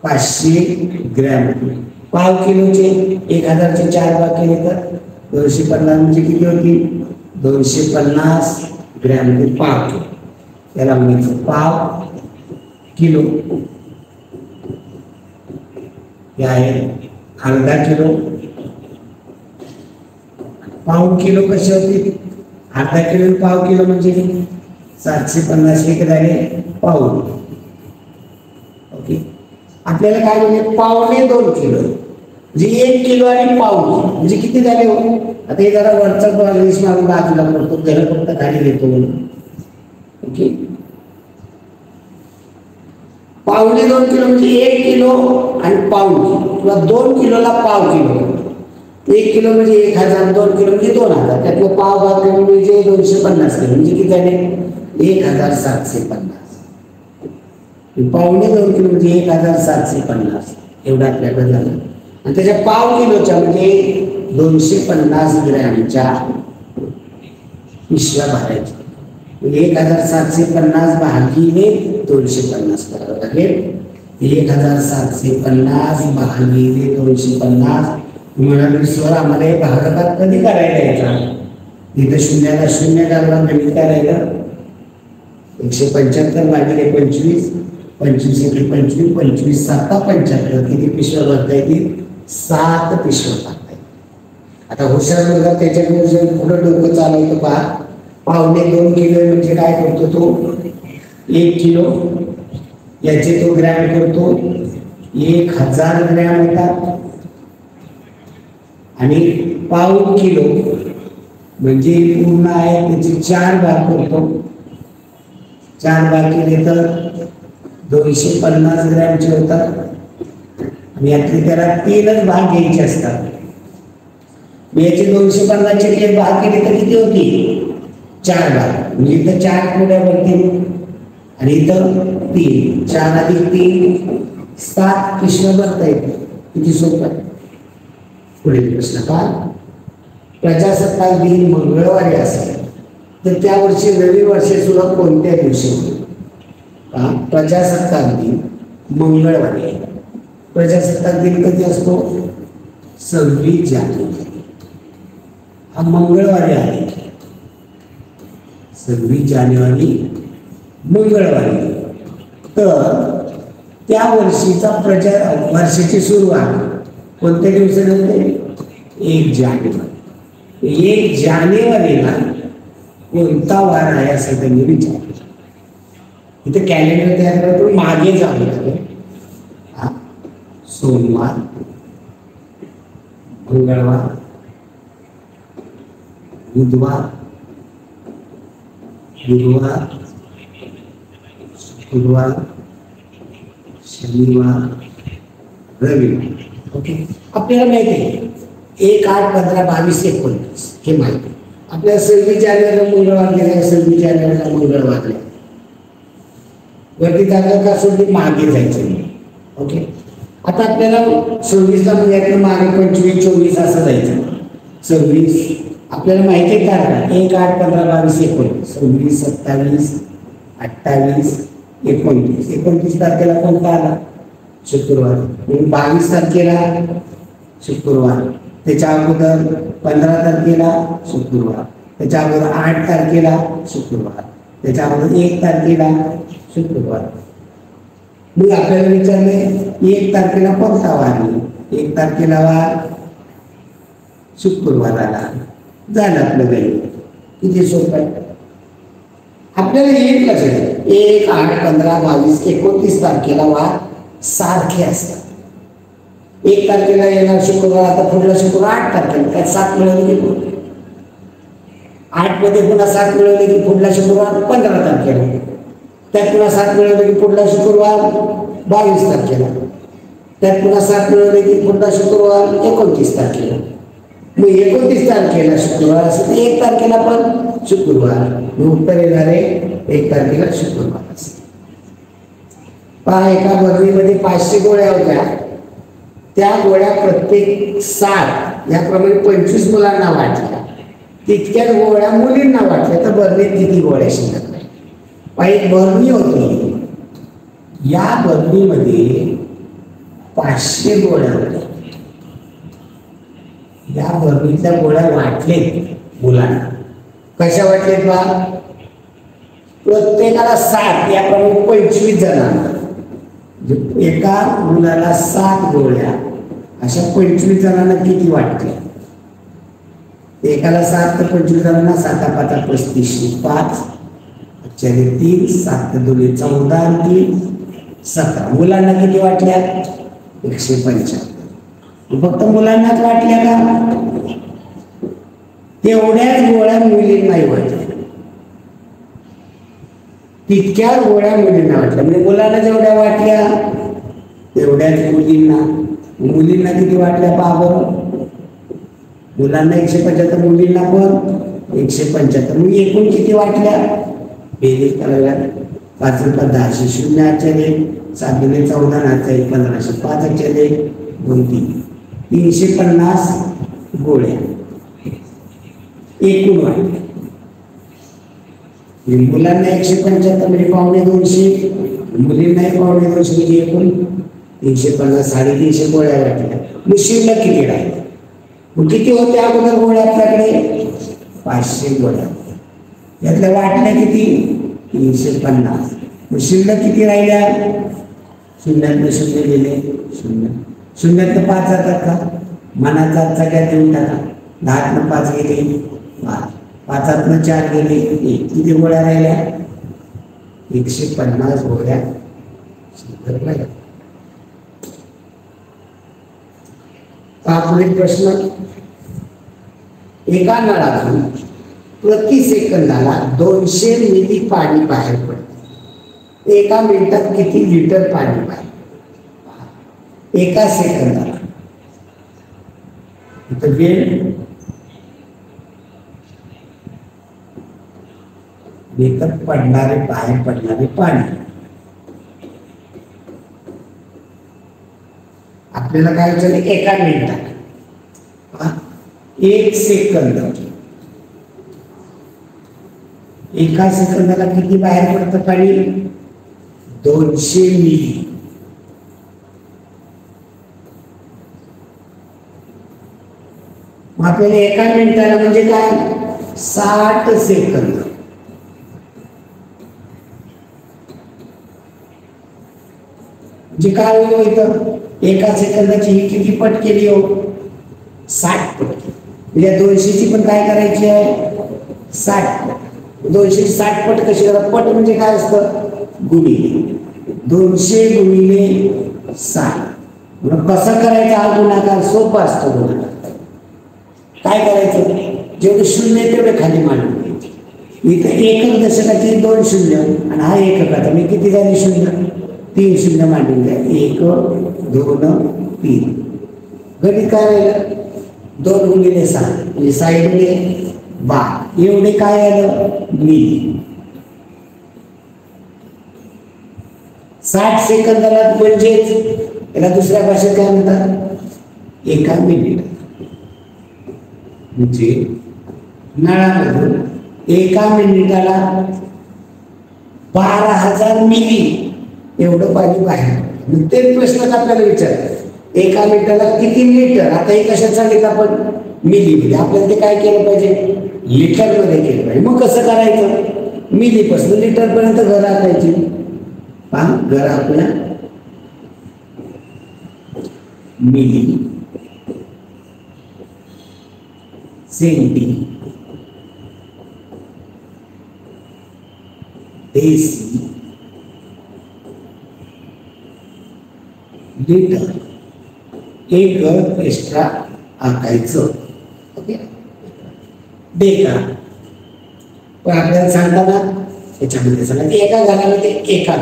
500 ग्रॅम, पाव किलोचे 1000चे 4 भाग केले तर 250 म्हणजे किती होती 250 ग्रॅम म्हणजे पाव किलो. त्याला म्हणायचं पाव किलो. हे आहे अर्धा किलो. पाव किलो कशी होती अर्धा किलो पाव किलो म्हणजे 750 एक झाले पाऊण. ओके, आपल्याला काय म्हणजे 1.25 किलो म्हणजे 1 किलो आणि पाऊण म्हणजे किती झाले हो. आता हे जरा वरचा बाजूला मारून बाजूला करतो जरा फक्त खाली घेतो. ओके, 1.25 किलो म्हणजे 1 किलो आणि पाऊण किंवा 2 किलोला पाव किलो. 1 किलो म्हणजे 1000, 2 किलो म्हणजे 2000. त्यातलं पाव भाग म्हणजे 250 किलो म्हणजे किती झाले 1750. 1.25 किलो म्हणजे 1750 एवढं आपल्याकडे झालं. आणि त्याच्या पाव किलोच्या म्हणजे 250 ग्रॅमच्या पिशव्या भरायच्या. 1750 भागिले 250 करावं लागेल. 1750 भागिले 250 म्हणाले सर आम्हाला हे भागाकार कधी करायला यायचा. इथं शून्याला शून्य घालवा गणित करायला 175 भागिले 25 25 एके 25 25 7 75 किती पिशव्या भरता येतील 7 पिशव्या भरता येतील. आता हुशार मुलगा त्याच्याकडे पुढे डोकं चालवतो पहा. 1.25 किलो म्हणजे काय करतो तो 1 किलो याचे तो ग्रॅम करतो 1000 ग्रॅम होतात. आणि पाऊण किलो म्हणजे पूर्ण आहे त्याचे 4 भाग करतो. 4 भाग केले तर 250 ग्रॅमचे होतात. आणि यातले त्याला 3च भाग घ्यायचे असतात. याचे 250चे 3 भाग केले तर किती होती 4 भाग म्हणजे इथं 4 पुढ्या भरतील आणि इथं 3 4 अधिक 3 7 पिशव्या भरता येतील. किती सोपं आहे. पुढील प्रश्न पहा. प्रजासत्ताक दिन मंगळवारी असेल तर त्या वर्षी नवीन वर्ष सुरू कोणत्या दिवशी होईल. प्रजासत्ताक दिन मंगळवारी आहे. प्रजासत्ताक दिन कधी असतो 26 जानेवारी. हा मंगळवारी आहे. 26 जानेवारी मंगळवारी. तर त्या वर्षीचा वर्षाची सुरुवात कोणत्या दिवसाने होते 1 जानेवारी. 1 जानेवारीला कोणता वार आहे असं त्यांनी विचारलं. इथे कॅलेंडर तयार करतो मागे जावं लागेल. सोमवार मंगळवार बुधवार गुरुवार शुक्रवार शनिवार रविवार. ओके, आपल्याला माहिती आहे 1 8 15 22 19 हे माहिती. आपल्याला 26 जानेवारीला मंगळवार गेला 26 जानेवारीला मंगळवार वरती जागा का सोडली मागे जायचं. ओके, आता आपल्याला 26ला म्हणजे मागे 25 24 असं जायचं. 26 आपल्याला माहिती आहे का 1 8 15 22 19 26 27 28 29 29 तारखेला कोणता आला शुक्रवार. 22 तारखेला शुक्रवार. त्याच्या अगोदर 15 तारखेला शुक्रवार. त्याच्या अगोदर 8 तारखेला शुक्रवार. त्याच्या अगोदर 1 तारखेला शुक्रवार. मग आपल्याला विचारले 1 तारखेला कोणता वार. 1 तारखेला वार शुक्रवार आला. झालं आपलं गणित. किती सोपं आहे. आपल्याला एक लक्षात 1 8 15 22 29 तारखेला वार सारखे असतात. 1 तारखेला येणार शुक्रवार. आता पुढला शुक्रवार 8 तारखेला त्यात 7 मिळवले की 8 मध्ये पुन्हा 7 मिळवले की पुढला शुक्रवार 15 तारखेला. त्यात पुन्हा 7 मिळवले की पुढला शुक्रवार 22 तारखेला. त्यात पुन्हा 7 मिळवले की पुढला शुक्रवार 29 तारखेला. मग 29 तारखेला शुक्रवार असेल तर 1 तारखेला पण शुक्रवार. उत्तर येणार आहे 1 तारखेला शुक्रवार असेल. पहा, एका बरणीमध्ये 500 गोळ्या होत्या. त्या गोळ्या प्रत्येक 7 याप्रमाणे 25 मुलांना वाटल्या. तितक्याच गोळ्या मुलींना वाटल्या तर बरणीत किती गोळ्या शिल्लक नाही. एक बरणी होती या बरणीमध्ये 500 गोळ्या होत्या. या बरणीतल्या गोळ्या वाटलेत मुलांना. कशा वाटलेत बा? प्रत्येकाला 7, याप्रमाणे 25 जणांना. एका मुलाला 7 गोळ्या, अशा 25 जणांना किती वाटल्या? एकाला 7 तर 25 जणांना 7 5 35 5 4 3 7 2 14 3 17. मुलांना किती वाटल्या? 175. फक्त मुलांनाच वाटल्या का? तेवढ्याच गोळ्या मुलींनाही वाटल्या. तितक्याच गोळ्या मुलींना वाटल्या. म्हणजे मुलांना जेवढ्या वाटल्या तेवढ्याच मुलींना. मुलींना किती वाटल्या पहा बरं. मुलांना 175, मुलींना पण 175. मग एकूण किती वाटल्या? बेरीज करायला 5 × 10 0 8 7 × 14 8 15 5 2 3 350 गोळ्या एकूण वाटल्या. मुलांना 175 म्हणजे 250, मुलींनाही 250 म्हणजे एकूण 350 350 गोळ्या वाटल्या. मग शिल्लक किती राहिल्या? मग किती होते अगोदर गोळ्या आपल्याकडे? 500 गोळ्या. यातल्या वाटल्या किती? 350. मग शिल्लक किती राहिल्या? शून्यातनं 0 गेले 0. शून्यातनं 5 जातात का? मनाचा सगळ्यात देऊन टाका. 10तनं 5 गेले 5, 5तनं 4 गेले 1. किती गोळ्या राहिल्या? 150 गोळ्या शिल्लक राहिल्या. पुढील प्रश्न. एका नळातून प्रति सेकंदाला 200 मिली पाणी बाहेर पडते. एका मिनिटात किती लिटर पाणी बाहेर? एका सेकंदाला. इथं वेळ विकत पडणारे बाहेर पडणारे पाणी. आपल्याला काय विचारले? एका मिनिटात. 1 सेकंद. एका सेकंदाला किती बाहेर पडतं पाणी? 200 मिली. आपल्याला एका मिनिटाला म्हणजे काय? 60 सेकंद. म्हणजे काय होईल इथं? एका सेकंदाची ही किती पट केली हो? 60 पट. म्हणजे 200ची पण काय करायची आहे? 60 पट. 200 60 पट कशी करा? पट म्हणजे काय असतं? गुणिले. 200 गुणिले 60. मग कसं करायचं हा गुणाकार? सोपं असतं गुणाकार. काय करायचं? जेवढे शून्य तेवढे खाली मांडून घ्यायचे. इथं एकक दशकाची 2 शून्य आणि हा एककाचा. मी किती झाली शून्य? 3 शून्य मांडून द्या. 1 2 3. गणित काय राहिलं? 2 गुणिले 6 म्हणजे 6 गुणिले 12. एवढे काय आलं? मिली. 60 सेकंदाला म्हणजेच याला दुसऱ्या भाषेत काय म्हणतात? एका मिनिट. म्हणजे नळामधून एका मिनिटाला 12,000 मिली एवढं पाणी बाहेर. मग ते प्रश्न आपल्याला विचारतात, एका मिनिटाला किती लिटर? आता हे कशात सांगितलं आपण? मिली. आपल्याला ते काय केलं पाहिजे? लिटर मध्ये केलं पाहिजे. मग कसं करायचं? मिलीपासून लिटर पर्यंत घर आखायची. पहा, घर आपल्या मिली, सेंटी, डेसी, लिटर. एक एक्स्ट्रा आखायचं. ओके. डेका. पण आपल्याला सांगताना याच्यामध्ये सांगा एका घरामध्ये एका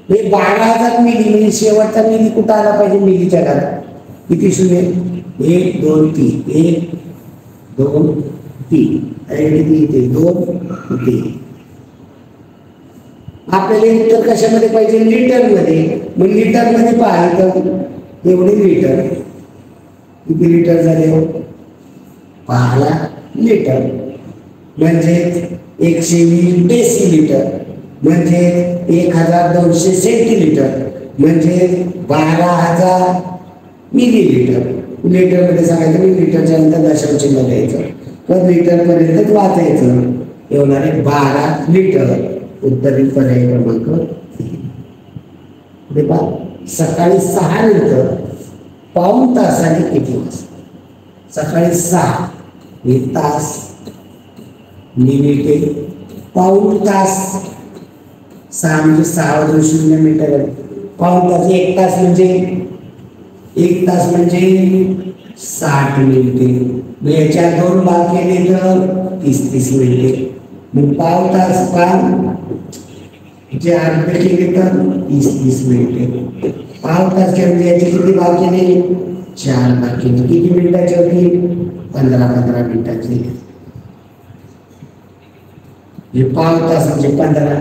म्हणजे 12,000 मिली. म्हणजे शेवटचा मिली कुठं आला पाहिजे? मिलीच्या घरात. किती शून्य? 1 2 3. 1 2 3. किती इथे? 2 3. आपल्याला उत्तर कशामध्ये पाहिजे? लिटर मध्ये. मग लिटर मध्ये पाहायचं एवढे लिटर. किती लिटर झाले हो? 5 लिटर म्हणजे 120 डेसिलिटर. म्हणजे 1200 सेंटीलिटर म्हणजे 12,000 मिलीलिटर. लिटरमध्ये सांगायचं, मिलीलिटरच्या नंतर दशांश चिन्ह द्यायचं, तर लिटरपर्यंतच वाचायचं. एवढाने 12 लिटर. उत्तरीय पर्याय क्रमांक. सकाळी 6 नंतर पाऊण तासाने किती वाजता? सकाळी 6 हे तास, मिनिटे, पाऊण तास. 6 म्हणजे 6:00 पाऊण तास. 1 तास म्हणजे 60 मिनिटे. याच्या 2 भाग केले तर 30 मिनिटे. मग पाऊण तास जे अर्धे केले तर 30 मिनिटे. पाऊण तास म्हणजे याचे किती भाग केले? 4 भाग केले. किती मिनिटाचे होती? 15 मिनिटाचे. पाऊण तास म्हणजे 15.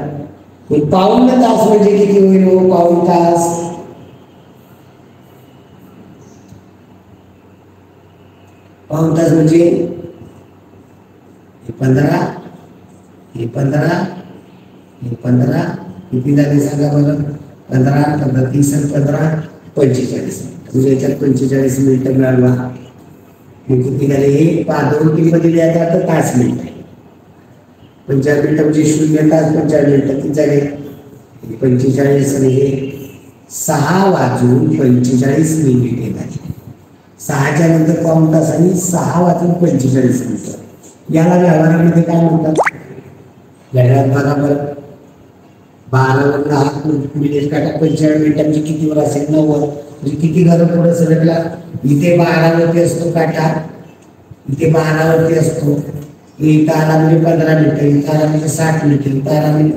पाऊण तास म्हणजे किती होईल? पाऊण तास म्हणजे 15 किती झाले सांगा बरं? 15 30 आणि 15 45. म्हणजे याच्यात 45 मिनिटं मिळाला. मग किती झाले? हे 2 कितीमध्ये द्यायचा तर तास मिनिट आहे. 45 मिनिटं म्हणजे 0 तास 45 मिनिटं किती झाले? 45 आणि हे 6:45 मिनिटे झाले. 6च्या नंतर पाऊण तास आणि 6:45 मिनिटं. याला व्यवहारामध्ये काय म्हणतात? घड्याळात बरोबर 12 मिनिट काटा 45 मिनिटांची किती वर असेल? 90. म्हणजे किती घरं पुढे सरकला? इथे 12वरती असतो काटा, इथे 12वरती असतो. इथं आला म्हणजे 15 मिनिटं, इथं आला म्हणजे 60 मिनिटं, इथं आला म्हणजे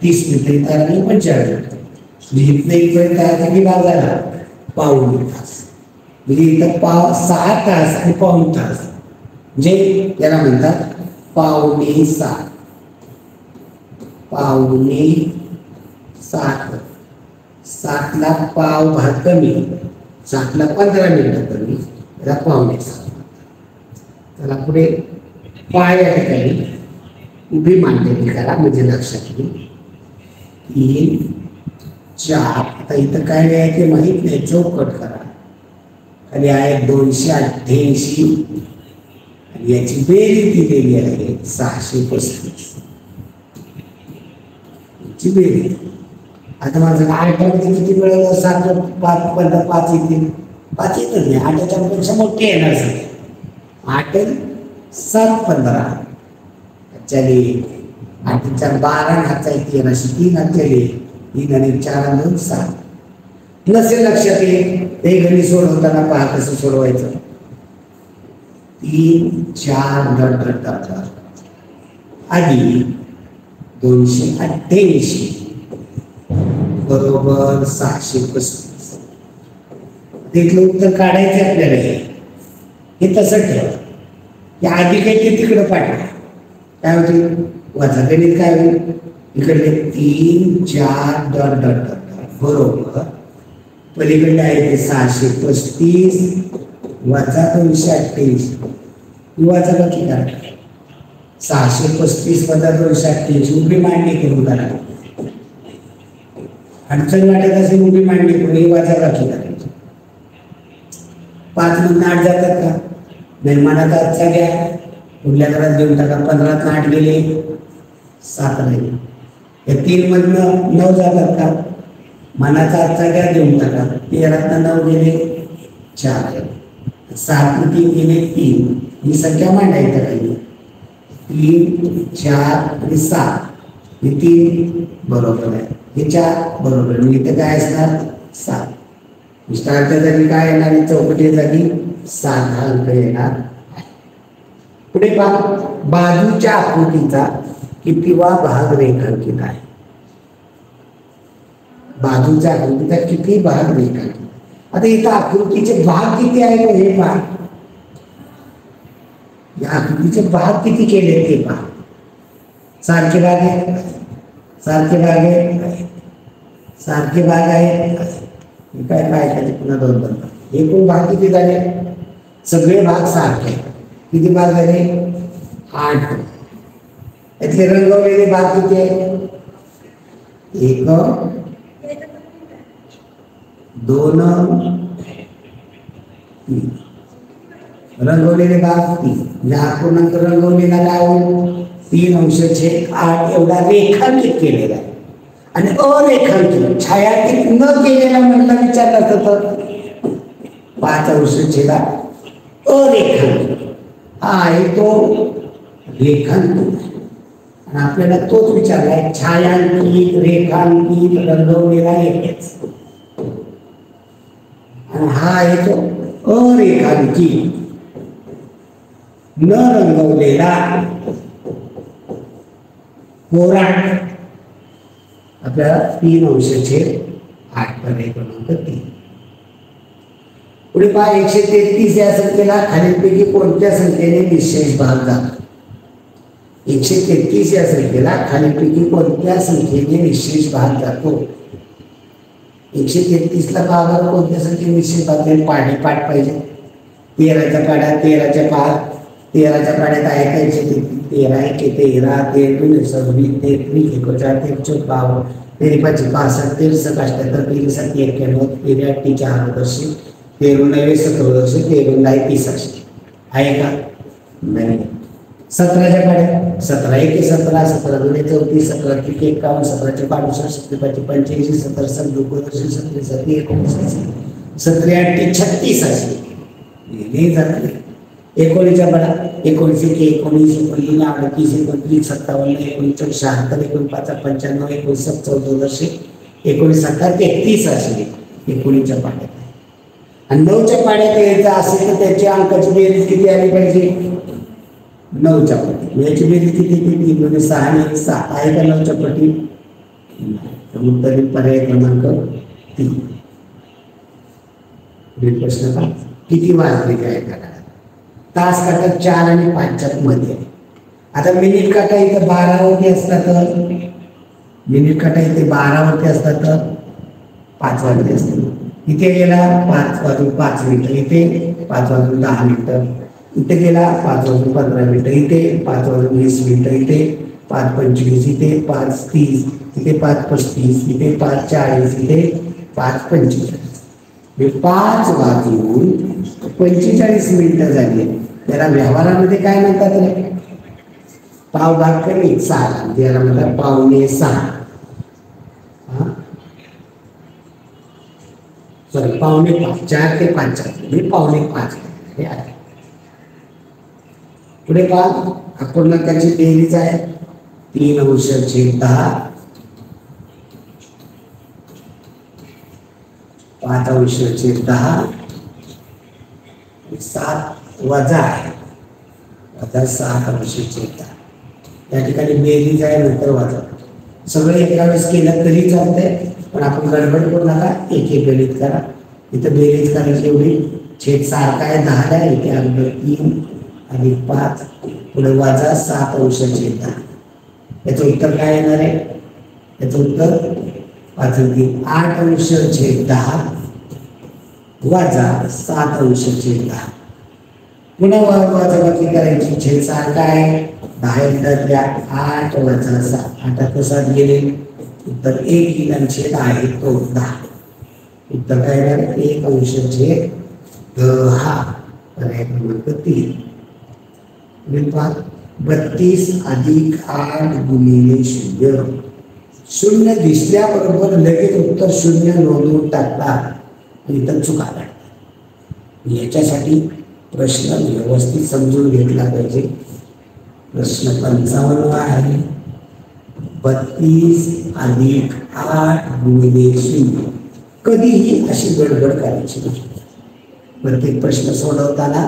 30 मिनिटं, इथं आला म्हणजे 45 मिनिटं. म्हणजे इथनं इथपर्यंत किती भाग झाला? पाऊण तास. म्हणजे इथं 6 तास आणि पाऊण तास. म्हणजे याला म्हणतात पावणे 7. पावणे 7. 7ला पाव भाग कमी, 7ला 15 मिनिटं कमी, त्याला पावणे 7. त्याला पुढे पाय या ठिकाणी उभी मांडणी करा म्हणजे लक्षात येईल. 3 4. आता इथं काय लिहायचे माहित नाही, चौकट करा. खाली आहे 288 आणि याची बेरीज दिलेली आहे 635 ची बेरीज. आता माझं 8 किती मिळालं? 7 5 15 5 येतील. 5 येतच नाही, 8च्या पेक्षा मोठे येणार सगळे. 8 7 15 चले 8 4 12 हातचा येते अशी 3 हात चले 3 आणि 4 आणि 7. नसेल लक्षात येईल ते गणित सोडवताना पहा कसं सोडवायचं. 3 4 आधी 288 बरोबर 635. तिथलं उत्तर काढायचं आपल्याला. हे तसं ठेवा. या आधी काही ते तिकडं पाठवा. काय होतील? वजा गणित काय होईल? इकडे 3 4 बरोबर पलीकडे आहे ते 635 वजा 288. वाचा बाकी करा. 635 वजा 288 उभी मांडणी करून करा. अडचण वाटत असेल उभी मांडणी करून ही वाचा बाकी करायची. 5 मधून 8 जातात का? निर्माणाचा आजचा घ्या, पुढल्या घरात देऊन टाका. 15 8 गेले 7 राहिले. या 3 मधनं 9 जातात का? मनाचा आजचा घ्या, देऊन टाका. 13 9 गेले 4. 7 3 गेले 3. ही संख्या मांडायचं काही 3 4 आणि 7. हे 3 बरोबर आहे, हे 4 बरोबर आहे. इथे काय असणार? 7. स्टारच्या जागी काय येणार? चौकटी जागी 7 हा अंक येणार. पुढे पहा, बाजूच्या आकृतीचा कितीवा भाग रेखांकित आहे? बाजूच्या आकृतीचा किती भाग रेखांकित? आता इथं आकृतीचे भाग किती आहेत हे पहा. या आकृतीचे भाग किती केले ते पहा. सारखे भाग आहेत, सारखे भाग आहेत, सारखे भाग आहेत. काय काय पुन्हा 2 एकूण भाग किती झाले? सगळे भाग सारखे. किती भाग झाले? 8. यातले रंगवलेले भाग किती आहेत? 1 2 3 रंगवलेले भाग 3 म्हणजे हा पूर्णांक रंगवलेला काय होईल 3/8 एवढा रेखांकित केलेला आहे. आणि अरेखांकित छायांकित न केलेला म्हटलं विचारला तर 5/6 अरेखांकित हा आहे तो रेखांकित. आणि आपल्याला तोच विचारलाय छायांकित रेखांकित रंगवलेला एकच. आणि हा आहे तो अरेखांकित न रंगवलेला कोरा. आपल्याला 3/8 पर्याय क्रमांक 3. पुढे पहा 133 या संख्येला खालीलपैकी कोणत्या संख्येने निशेष भाग जातो. 133 या संख्येला खालीलपैकी कोणत्या संख्येने निशेष भाग जातो. 133 ला भागाला कोणत्या संख्येने निशेष भाग जाईल पाठ पाहिजे. 13च्या पाड्या 13च्या पाच 13च्या पाड्यात आहे का 113 1 13 13 26 33 41 43 52 53 65 63 78 63 91 83 84 93 17 13 30 आहे का नाही. 17च्या पाड्या 17 1 17 17 2 34 17 3 51 17 65 17 85 17 17 17 17 36 असे नाही जात. 19च्या पाड्या 19 1 19 19 38 29 57 29 76 49 95 29 14 19 33 असे 19च्या पाड्यात. आणि 9च्या पाड्यात यायचं असेल तर त्याची अंकाची बेरीज किती आली पाहिजे 9च्या पटी. याची बेरीज किती किती म्हणजे 6 आणि 6 आहे का 9च्या पटी. तर उत्तर पर्याय क्रमांक 3. प्रश्न का किती वाजले काय करा. तास काटा 4 आणि 5च्या मध्ये. आता मिनिट काटा इथं 12 वरती असतात तर मिनिट काटा इथे 12 वरती असतात तर 5 वाजले असतात. इथे गेला 5 वाजून 5 मिनिटं इथे 5 वाजून 10 मिनिटं इथे गेला 5 वाजून 15 मिनिटं इथे 5 वाजून 20 मिनिटं इथे 5:25 इथे 5:30 इथे 5:35 इथे 5:40 इथे 5:45 5 वाजून 45 मिनिटं झाली. त्याला व्यवहारामध्ये काय म्हणतात रे पाव भाग कमी 6 त्याला म्हणतात 5:45. सॉरी 4:45 4 ते 5 मी 5:45 हे आहे. पुढे पहा अपूर्णांकाची बेरीज आहे 3/10 5/10 7 वजा आहे वजा 7/10. या ठिकाणी बेरीज आहे नंतर वजा सगळं एका वेळेस केलं तरी चालतंय. पण आपण गडबड करू नका एक एक गणित करा. इथं बेरीज करायची एवढी छेद सारखा आहे 10 आहे इथे अगोदर 3 आणि 5 पुढे वजा 7/10. याचं उत्तर काय येणार आहे याचं उत्तर 5 8/10 वजा 7/10. पुन्हा वजाबाकी करायची छेद सारखा आहे 10 8 वजा 7 8 7 गेले उत्तर 1 येईल छेद आहे तो 10. उत्तर काय येणार 1/10 पर्याय क्रमांक 3. 32 + 8 गुणिले 0 0 दिसल्याबरोबर लगेच उत्तर 0 नोंदवून टाकतात. इतर चुका काढतात. याच्यासाठी प्रश्न व्यवस्थित समजून घेतला पाहिजे. प्रश्न 55 आहे 32 + 8 गुणिले 0. कधीही अशी गडबड करायची नाही. प्रत्येक प्रश्न सोडवताना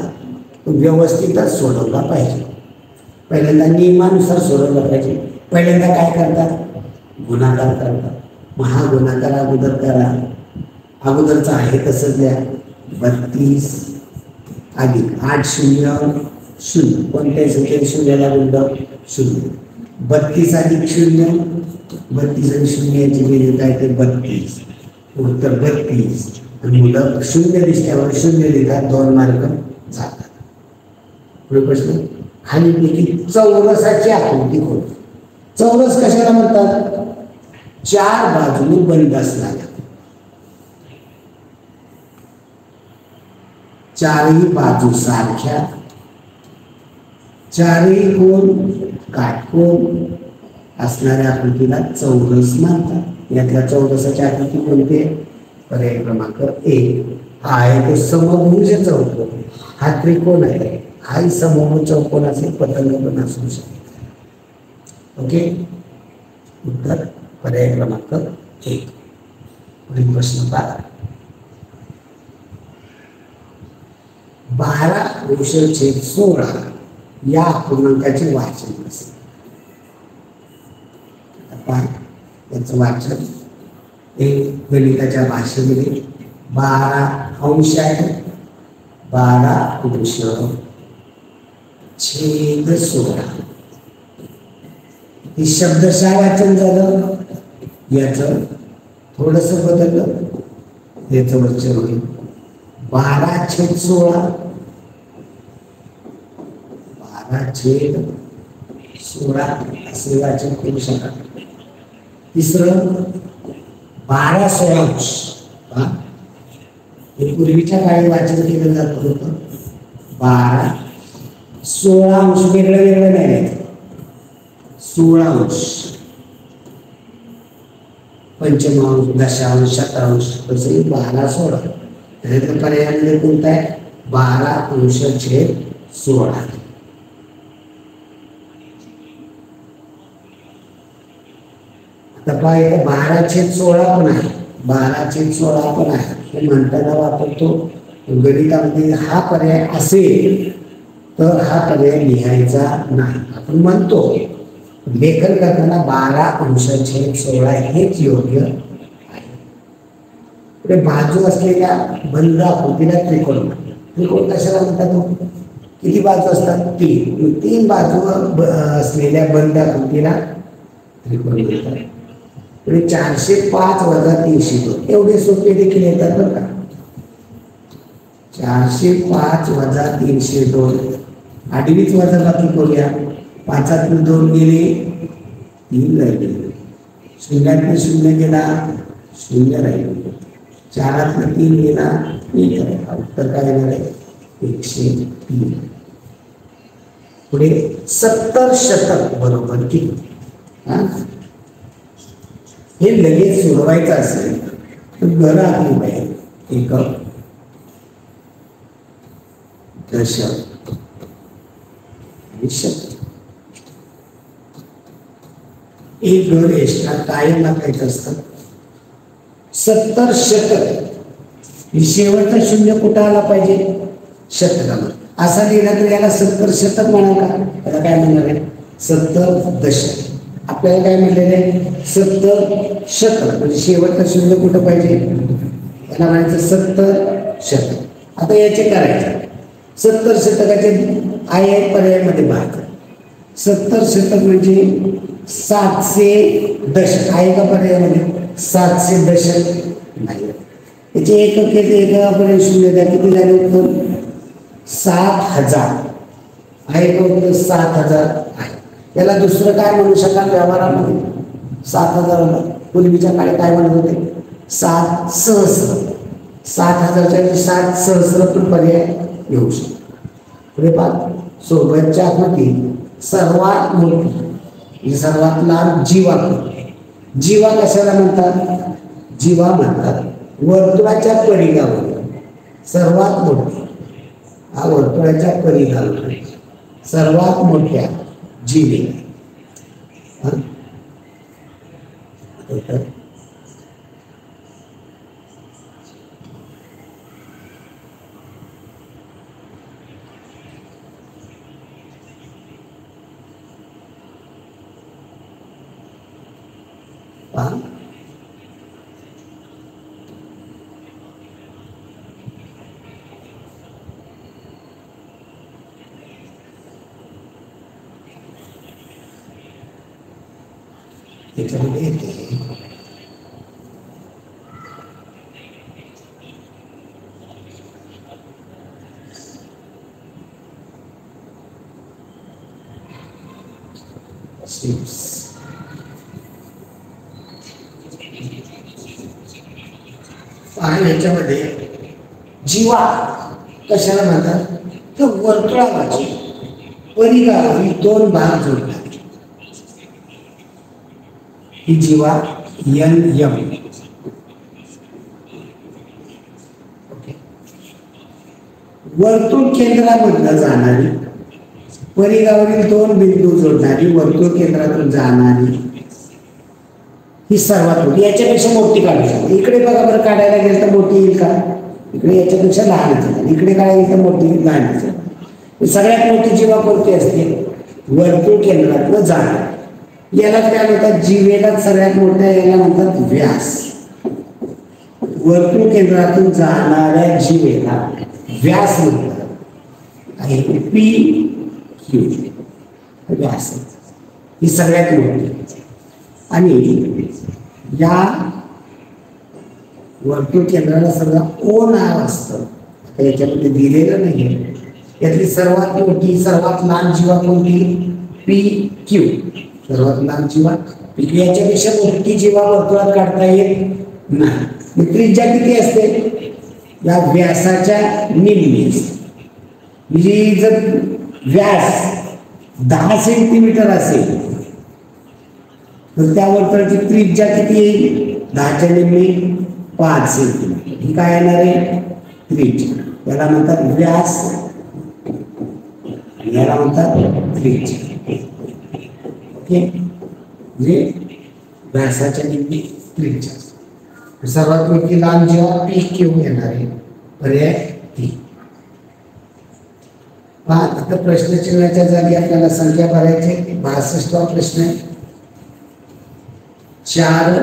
व्यवस्थितच सोडवला पाहिजे. पहिल्यांदा नियमानुसार सोडवला पाहिजे. पहिल्यांदा काय करतात गुणाकार करतात. मग हा गुणाकार अगोदर करा अगोदरचा आहे तसंच द्या 32 + 8 0 0 कोणत्याही संख्येने 0ला गुणलं 0. 32 + 0 32 आणि 0 याची बेरीज काय ते 32 उत्तर 32. आणि मुलं 0 दिसल्यावर 0 लिहितात 2 मार्क जातात. पुढे प्रश्न खालीपैकी चौरसाची आकृती कोणती. चौरस कशाला म्हणतात चार बाजूने बंद असणाऱ्या, चारही बाजू सारख्या, चारही कोण काटकोन असणाऱ्या आकृतीला चौरस म्हणतात. यातल्या चौरसाची आकृती कोणती आहे? पर्याय क्रमांक 1 हा आहे तो समभुज चौकोन. हा त्रिकोण आहे, हाही समभुज चौकोन असेल, पतंग पण असू शकते. ओके, उत्तर पर्याय क्रमांक 1. पुढील प्रश्न पहा. 12 × 16 या अपूर्णांकाचे वाचन कसे? याचं वाचन हे गणिताच्या भाषेमध्ये 12 अंश आहे, 12/16 हे शब्दशः वाचन झालं. याचं थोडस बदललं, याचं वाचन होईल 12/16 असे वाचन करू शका. तिसरं 12/16 हे पूर्वीच्या काळी वाचन केलं जात होतं. 12/16 वेगळं वेगळं नाही, 16 पंचमांश, दशांश, शतांश तसे 12/16. त्याच्यातलं पर्यायामध्ये कोणता आहे? 12/16. आता पहा इथं 12/16 पण आहे, 12/16 पण आहे. हे म्हणताना वापरतो गणितामध्ये हा पर्याय असेल तर हा पर्याय लिहायचा नाही. आपण म्हणतो लेखन करताना 12/16 हेच योग्य आहे. पुढे बाजू असलेल्या बंद आकृतीला त्रिकोण म्हणतात. त्रिकोण कशाला म्हणतात? किती बाजू असतात? 3. 3 बाजू असलेल्या बंद आकृतीला त्रिकोण म्हणतात. पुढे 405 - 302 एवढे सोपे देखील येतात बरं का. 405 - 302 आडवीच वजाबाकी करूया. 5 2 गेले, 3 राहिले. 0 0 गेला, 0 राहिले. 4 3 गेला, 1 राहिला. उत्तर काय येणार आहे? 103. पुढे 70 शतक बरोबर किती? हे लगेच सोडवायचं असेल तर घर आखली पाहिजे. एकक, दशक आणि शतक. एक घर एक्स्ट्रा कायम टाकायचं असतं. 70 शतक ही शेवटचं शून्य कुठं आला पाहिजे? शतकामध्ये. असा लिहिला तर याला 70 शतक म्हणाल का? त्याला काय म्हणणार आहे? 70 दशक. आपल्याला काय म्हटलेलं आहे? 70 शतक म्हणजे शेवटचं शून्य कुठं पाहिजे? त्याला म्हणायचं 70 शतक. आता याचे करायचे 70 शतकाचे आहे पर्यायामध्ये भाग. 70 शतक म्हणजे 700 दशक आहे का पर्यायामध्ये? 700 दशक नाही. याचे एकक एकापर्यंत शून्य द्या. किती झाले उत्तर? 7000 आहे का उत्तर? 7000 आहे. याला दुसरं काय म्हणू शकाल व्यवहारामध्ये? 7000 पूर्वीच्या काळी काय म्हणत होते? 7 सहस्र. 7000च्या 7 सहस्र पण पर्याय येऊ शकतो. पुढे पहा, सोबतच्या आकृती सर्वात मोठी सर्वात लांब जीवा. जीवा कशाला म्हणतात? जीवा म्हणतात वर्तुळाच्या परिघावर सर्वात मोठी, हा वर्तुळाच्या परिघावर सर्वात मोठ्या जीवे. त्याच्यामध्ये येते आणि ह्याच्यामध्ये जीवा कशाला म्हणतात तर वर्तुळाची परिघावरील 2 भाग जोडतात ही जीवा NM. वर्तुळ केंद्रामधून जाणारी परिघावरील 2 बिंदू जोडणारी वर्तुळ केंद्रातून जाणारी ही सर्वात मोठी, याच्यापेक्षा मोठी काढू शकते. इकडे बघा बरं, काढायला गेलं तर मोठी येईल का? इकडे याच्यापेक्षा लहान येईल, इकडे काढायला तर मोठी लहान येईल. सगळ्यात मोठी जीवा कोणती असते? वर्तुळ केंद्रातून जाणार. याला काय म्हणतात? जीवेला सगळ्यात मोठ्या याला म्हणतात व्यास. वर्तुळ केंद्रातून जाणाऱ्या जीवेला व्यास म्हणतात आणि PQ व्यास ही सगळ्यात मोठी. आणि या वर्तुळ केंद्राला सगळं O नाव असतं. आता याच्यामध्ये दिलेलं नाही. यातली सर्वात मोठी सर्वात लहान जीवा कोणती? PQ. सर्वात लहान जीवा PQ. याच्यापेक्षा मोठी जीवा वर्तुळात काढता येत नाही. त्रिज्या किती असते? या व्यासाच्या निम्मी असते. म्हणजे जर व्यास 10 सेंटीमीटर असेल तर त्या वर्तुळाची त्रिज्या किती येईल? 10च्या निम्मी 5 सेंटीमीटर. ही काय येणार आहे? त्रिज्या. याला म्हणतात व्यास, याला म्हणतात त्रिज्या. ओके, म्हणजे व्यासाच्या निम्मी त्रिज्या. सर्वात मोठी लहान जीवा PQ येणार आहे. पर्याय ती. आता प्रश्नचिन्हाच्या जागी आपल्याला संख्या भरायची. 62वा प्रश्न आहे. 4,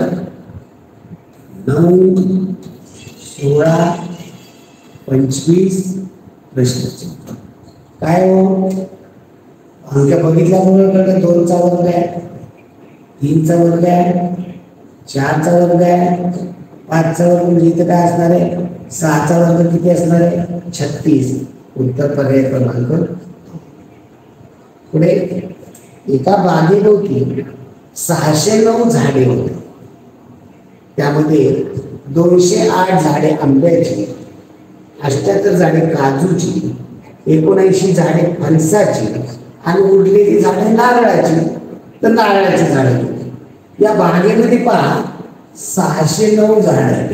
9, 16, 25 प्रश्नचिन्ह. काय हो? अंक बघितल्यामुळे 2चा वर्ग आहे, 3चा वर्ग आहे, 4चा वर्ग आहे, 5चा वर्ग म्हणजे इथं काय असणार आहे? 6चा वर्ग किती असणार आहे? 36. उत्तर पर्याय क्रमांक. पुढे एका बागेभोवती 609 झाडे होती. त्यामध्ये 208 झाडे आंब्याची, 78 झाडे काजूची, 79 झाडे फणसाची आणि उरलेली झाडे नारळाची. तर नारळाची झाडे होती. या बागेमध्ये पहा 609 झाड आहेत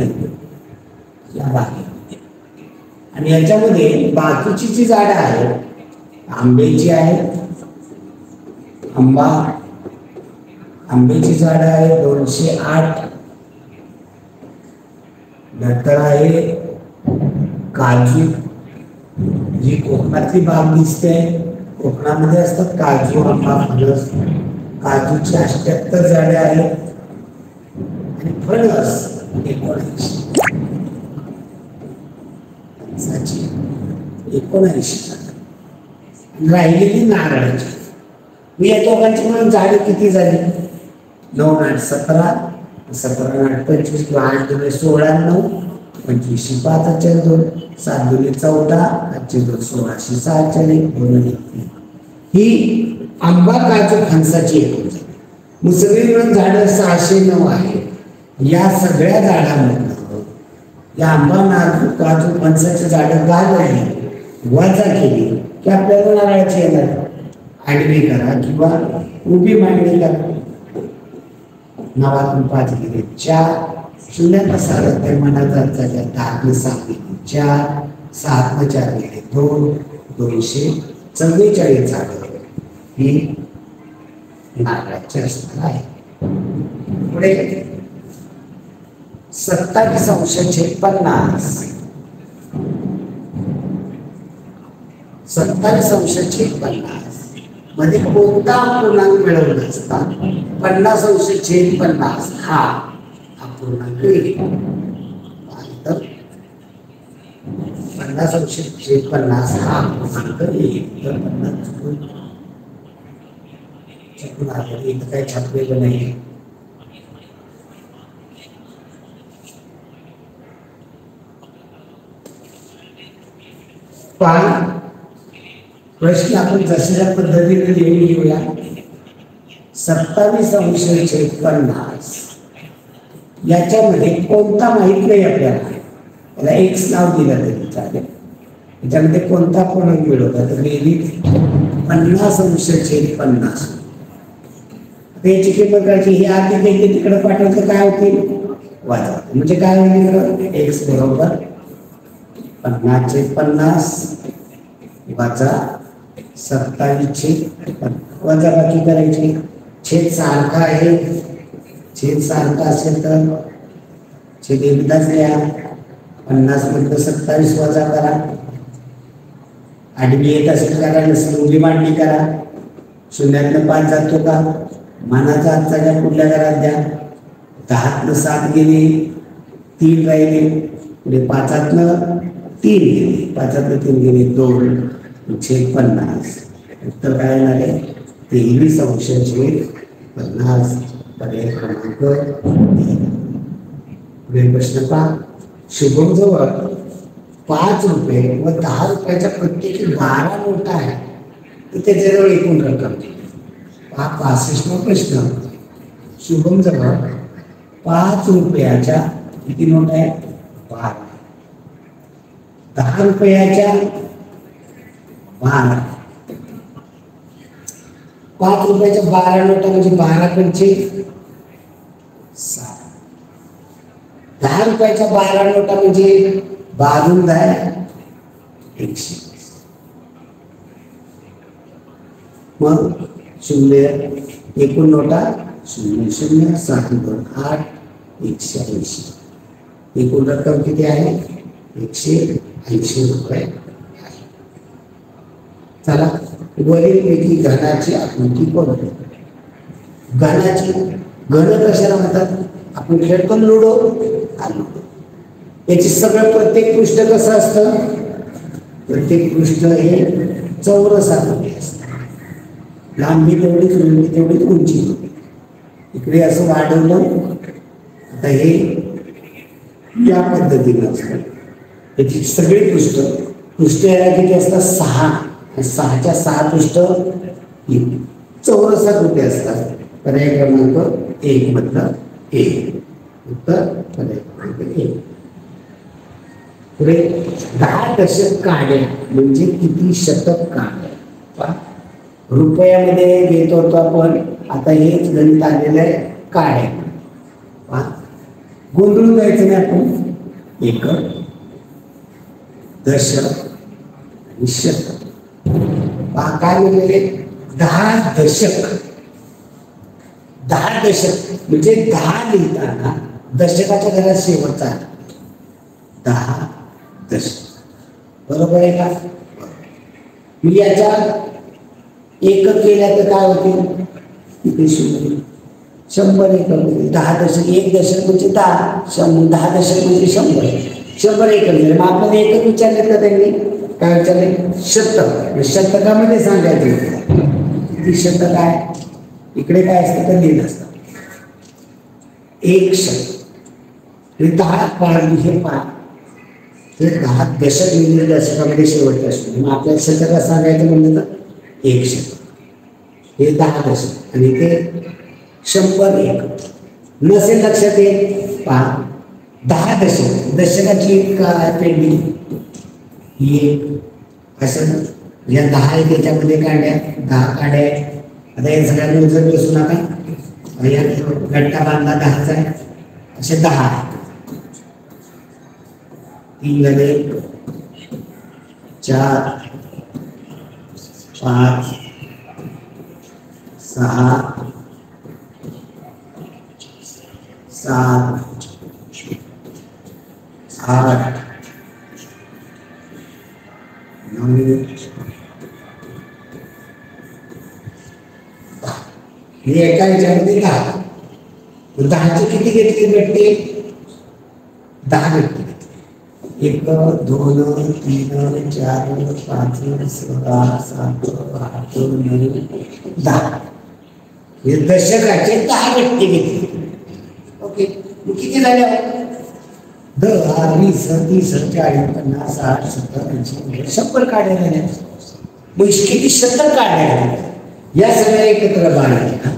या बागेमध्ये. आणि याच्यामध्ये बाकीची जी झाडं आहेत आंब्याची आहेत, आंब्याची झाडं आहे 208. नंतर आहे काजू, जी कोकणातली बाग दिसते. कोकणामध्ये असतात काजू, आंबा, फणस. काजूची 78 झाडे आहेत आणि फणस 79. 79 राहिलेली नारळाची. मी या दोघांची म्हणून झाडे किती झाली? 9 8 17, 17 8 25 किंवा 8 2 16 9, 25 5 4 2, 7 2 14, 5 2 16 6 4 1 2 1. ही आंबा काजू फणसाची एकूण झाली. मग सगळी मिळून झाडं 609 आहे. या सगळ्या झाडांमधून या आंबा नारळ काजू फणसाची झाडं घालवली, वजा केली की आपल्याला नारळाची येणार. आडवी करा किंवा उभी मांडणी करा. 9 5 गेले 4, 0 सारं ते मनात जायच्या 10 7 4, 7 4 गेले 2, 244 झाडं ही नारळाची असणार आहे. पुढे 27 अंश 56, 27 अंश 56 मध्ये कोणता अपूर्णांक मिळवला असता 50 अंश 50 हा अपूर्णांक येईल? तर 50 अंश 50 हा अपूर्णांक येईल. तर 50 चुकून आलं, इथं काही छापलेलं नाही. प्रश्न आपण जशा पद्धतीने लिहून घेऊया. 27 अंश 56 याच्यामध्ये कोणता माहित नाही आपल्याला. त्याला एक्स नाव दिलं तरी चालेल. त्याच्यामध्ये कोणता पण मिळवला तर बेरीज 50°-50. याची किंमत काढायची. ही आधी देखील तिकडे पाठवलं काय होतील वाजा. म्हणजे काय होईल एक्स बरोबर 50/50 वाजा 27/50. वजाबाकी करायची. छेद सारखा आहे. छेद सारखा असेल तर छेद एकदाच लिहा. 50 मधलं 27 वजा करा. आडवी येत असेल करा, नसेल उभी मांडणी करा. 0तनं 5 जातो का मानाचा आजचा घ्या, पुढल्या घरात द्या. 10तनं 7 गेले, 3 राहिले. पुढे 5तनं 3 गेले, 5तनं 3 गेले 2 छेद 50. उत्तर काय येणार आहे 23°-50. पर्याय क्रमांक 3. पुढे प्रश्न पहा. शुभम जवळ 5 रुपये व 10 रुपयाच्या प्रत्येकी 12 नोटा आहे तर त्याच्याजवळ एकूण रक्कम. हा 65वा प्रश्न. शुभम जवळ 5 रुपयाच्या किती नोट आहे 12. 10 रुपयाच्या 12. 5 रुपयाच्या 12 नोटा म्हणजे 12×5 7. 10 रुपयाच्या 12 नोटा म्हणजे 12×10 100. मग 0 एकूण नोटा 0 0 7 2 8 180. एकूण रक्कम किती आहे 180 रुपये आहे. चला वरीलपैकी घनाची आकृती कोणती. घनाची घन कशाला म्हणतात आपण खेळतो लुडो. याची सगळं प्रत्येक पृष्ठ कसं असतं प्रत्येक पृष्ठ हे चौरस आकृती असतं. लांबी तेवढीच रुंदी तेवढीच उंची. इकडे असं वाढवलं आता हे या पद्धतीनं असतं. याची सगळी पृष्ठ याला किती असतात 6. 6च्या 6 पृष्ठ चौरस आकृती असतात. पर्याय क्रमांक 1 मधलं 1 उत्तर पर्याय क्रमांक 1. पुढे 10 दशक काढे म्हणजे किती शतक काढे. रुपयामध्ये घेत होतो आपण. आता हेच गणित आलेलं आहे काढे. गोंधळून जायचं नाही आपण. एकक दशक आणि शतक. काय म्हणलेले 10 दशक. 10 दशक म्हणजे 10 लिहिताना दशकाच्या घरात शेवटचा 10 दशक बरोबर आहे का. मी याच्या एकक केल्या तर काय होतील इथे 100 एकक होतील. 10 दशक 1 दशक म्हणजे 10 10 दशक म्हणजे 100 एकक झाले. मग आपल्याला एकक विचारले का त्यांनी काय विचारले शतक. शतकामध्ये सांगायचे किती शतक आहे. इकडे काय असतं तर लिहिलं असतं 1 शतक. 10 पाहिजे हे 5 ते 10 दशक लिहिलेले दशकामध्ये शेवटचे असतो. मग आपल्याला शतकात सांगायचं म्हणलं तर 1 शतक. हे 10 दशक आणि ते 100 एकक. नसेल लक्षात येत पहा 10 दशक दशकाची काय पेंडिंग ही एक असं या 10 आहे त्याच्यामध्ये काढ्या 10 काढ्या. आता या सगळ्यांना उजर बसू नका. या गट्टा बांधला 10चा आहे असे 10 आहे. 3 झाले 4 5 6 7 8 9 हे एका ह्याच्यामध्ये 10. 10चे किती घेतले भेटते 10 भेटते. 1 2 3 4 5 6 7 8 9 10. हे दशकाचे 10 भेटते घेतले. ओके किती झाले 10 20 30 40 50 60 70 80 100 काढल्या झाल्या. मग किती शतक काढल्या झाल्या या सगळ्या एकत्र बांधल्या.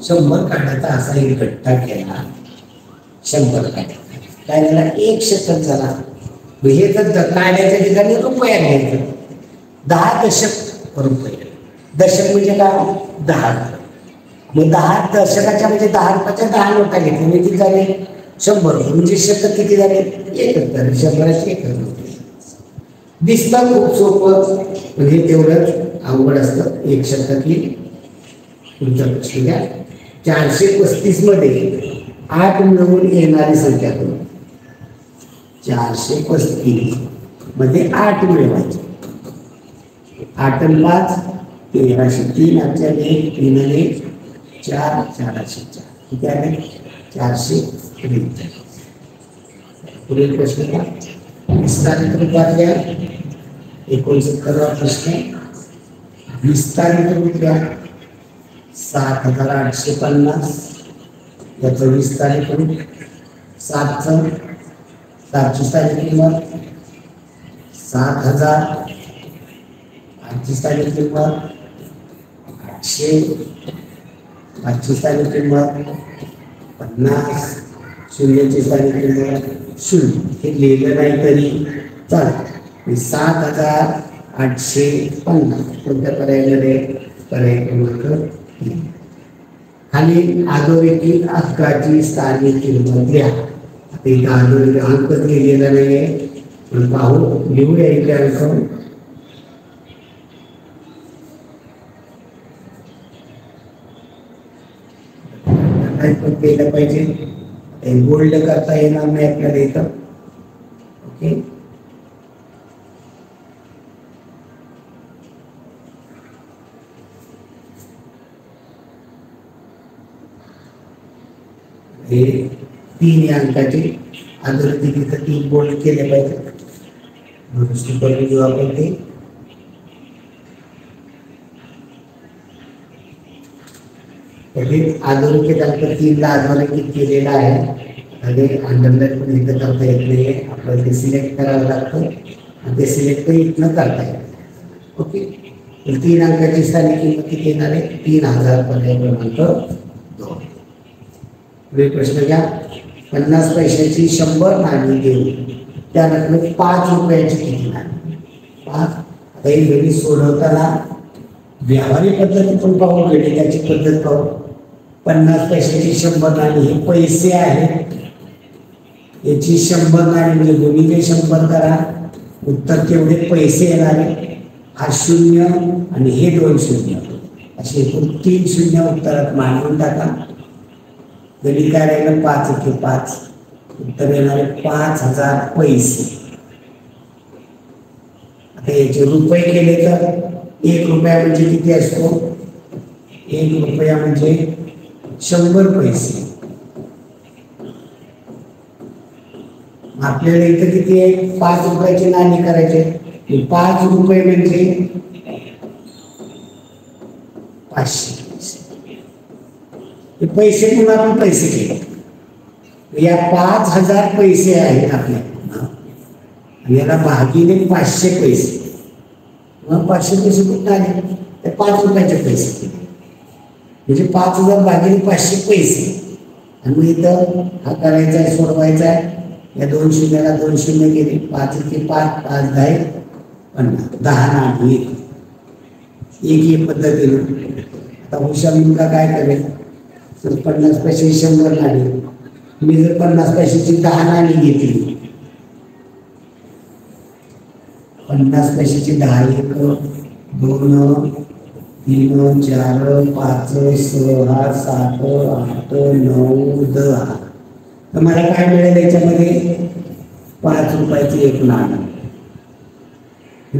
100 काढायचा असा एक गट्टा केला, 100 काढायचा काय झाला, 1 शतक झाला. हे तर काढायच्या ठिकाणी रुपया घ्यायचं, 10 दशक रुपये. दशक म्हणजे काय, 10. मग 10 दशकाच्या म्हणजे 10 रुपयाच्या 10 नोटा घेतल्या म्हणजे किती झाले, 100 रुपये. म्हणजे शतक किती झाले, 1 तर 100चे 1 रुपये. दिसतं खूप सोपं, म्हणजे तेवढंच अवघड असतं. 1 शतक ही पुढचा प्रश्न घ्या. 435 मध्ये 8 मिळवून येणारी संख्या करू. 435 मध्ये 8 मिळवायचे. 8 आणि 5 1300, 3 आजच्या 3 आणि 4 404 किती आहे, 443. पुढील प्रश्न घ्या. विस्तारित रूपातल्या 69वा प्रश्न. विस्तारित रूप घ्या. 7850 याचं विस्तारित रूप. 7ची स्थानिक किंमत 7000, 8ची स्थानिक किंमत 800, 5ची स्थानिक किंमत 50, 0ची स्थानिक किंमत 0. हे लिहिलं नाही तरी चालतं. 7850 कोणत्या पर्यायामध्ये, पर्याय क्रमांक 3. खाली अधोरेखित अंकाची स्थानिक किंमत लिहा. आता इथं अधोरेखित अंकच लिहिलेला नाहीये, पण पाहू, लिहूया इथे अंक. पण केलं पाहिजे, बोल्ड करता येणार नाही आपल्याला इथं. ओके, हे 3 अंकाचे अधोरेखित तिथं 3 बोल्ड केले पाहिजे. दुरुस्ती करून घेऊ आपण ते. अधोरेखित अंक 3 ला अधोरेखित केलेला आहे आणि अंडरलाईन पण इथं करता येत नाहीये. आपल्याला ते सिलेक्ट करावं लागतं आणि ते सिलेक्ट इथनं करता येतं. ओके, 3 अंकाची स्थानिक किंमत किती येणार आहे, 3000. पर्याय क्रमांक 2. पुढे प्रश्न घ्या. 50 पैशाची 100 नाणी देऊ, त्या रकमेत 5 रुपयाची किती नाणी. 5. आता ही घडी सोडवताना व्यावहारिक पद्धती पण पाहू, गणिताची पद्धत पाहू. 50 पैशाची 100 नाणी हे पैसे आहेत. याची 100 नाणी म्हणजे गुणिले 100 करा, उत्तर तेवढे पैसे येणारे. हा 0 आणि हे 2 शून्य, असे एकूण 3 शून्य उत्तरात मांडून टाका. गणित काय राहिलं, 5 × 5, उत्तर येणारे 5000 पैसे. आता याचे रुपये केले तर 1 रुपया म्हणजे किती असतो, 1 रुपया म्हणजे 100 पैसे. आपल्याला इथं किती आहे, 5 रुपयाची नाणी करायचे. 5 रुपये म्हणजे 500 पैसे. पैसे म्हणून आपण पैसे केले. या 5000 पैसे आहेत आपल्या, याला भागिले 500 पैसे. मग 500 पैसे कुठे आले, ते 5 रुपयाचे पैसे म्हणजे 5000 भागिले 500 पैसे. आणि मग इथं हा करायचा आहे, सोडवायचा आहे. या 2 शून्याला 2 शून्य गेले, 5 × 5, 5 × 10 50, 10 नाणी एक पद्धतीनं. आता हुशार मुलगा काय करेल, तर 50 पैसे 100 नाणी. मी जर 50 पैशाची 10 नाणी घेतली, 50 पैशाची 10, 1 2 3 4 5 6 7 8 9 10. तर मला काय मिळेल याच्यामध्ये, 5 रुपयाची 1 नाणी.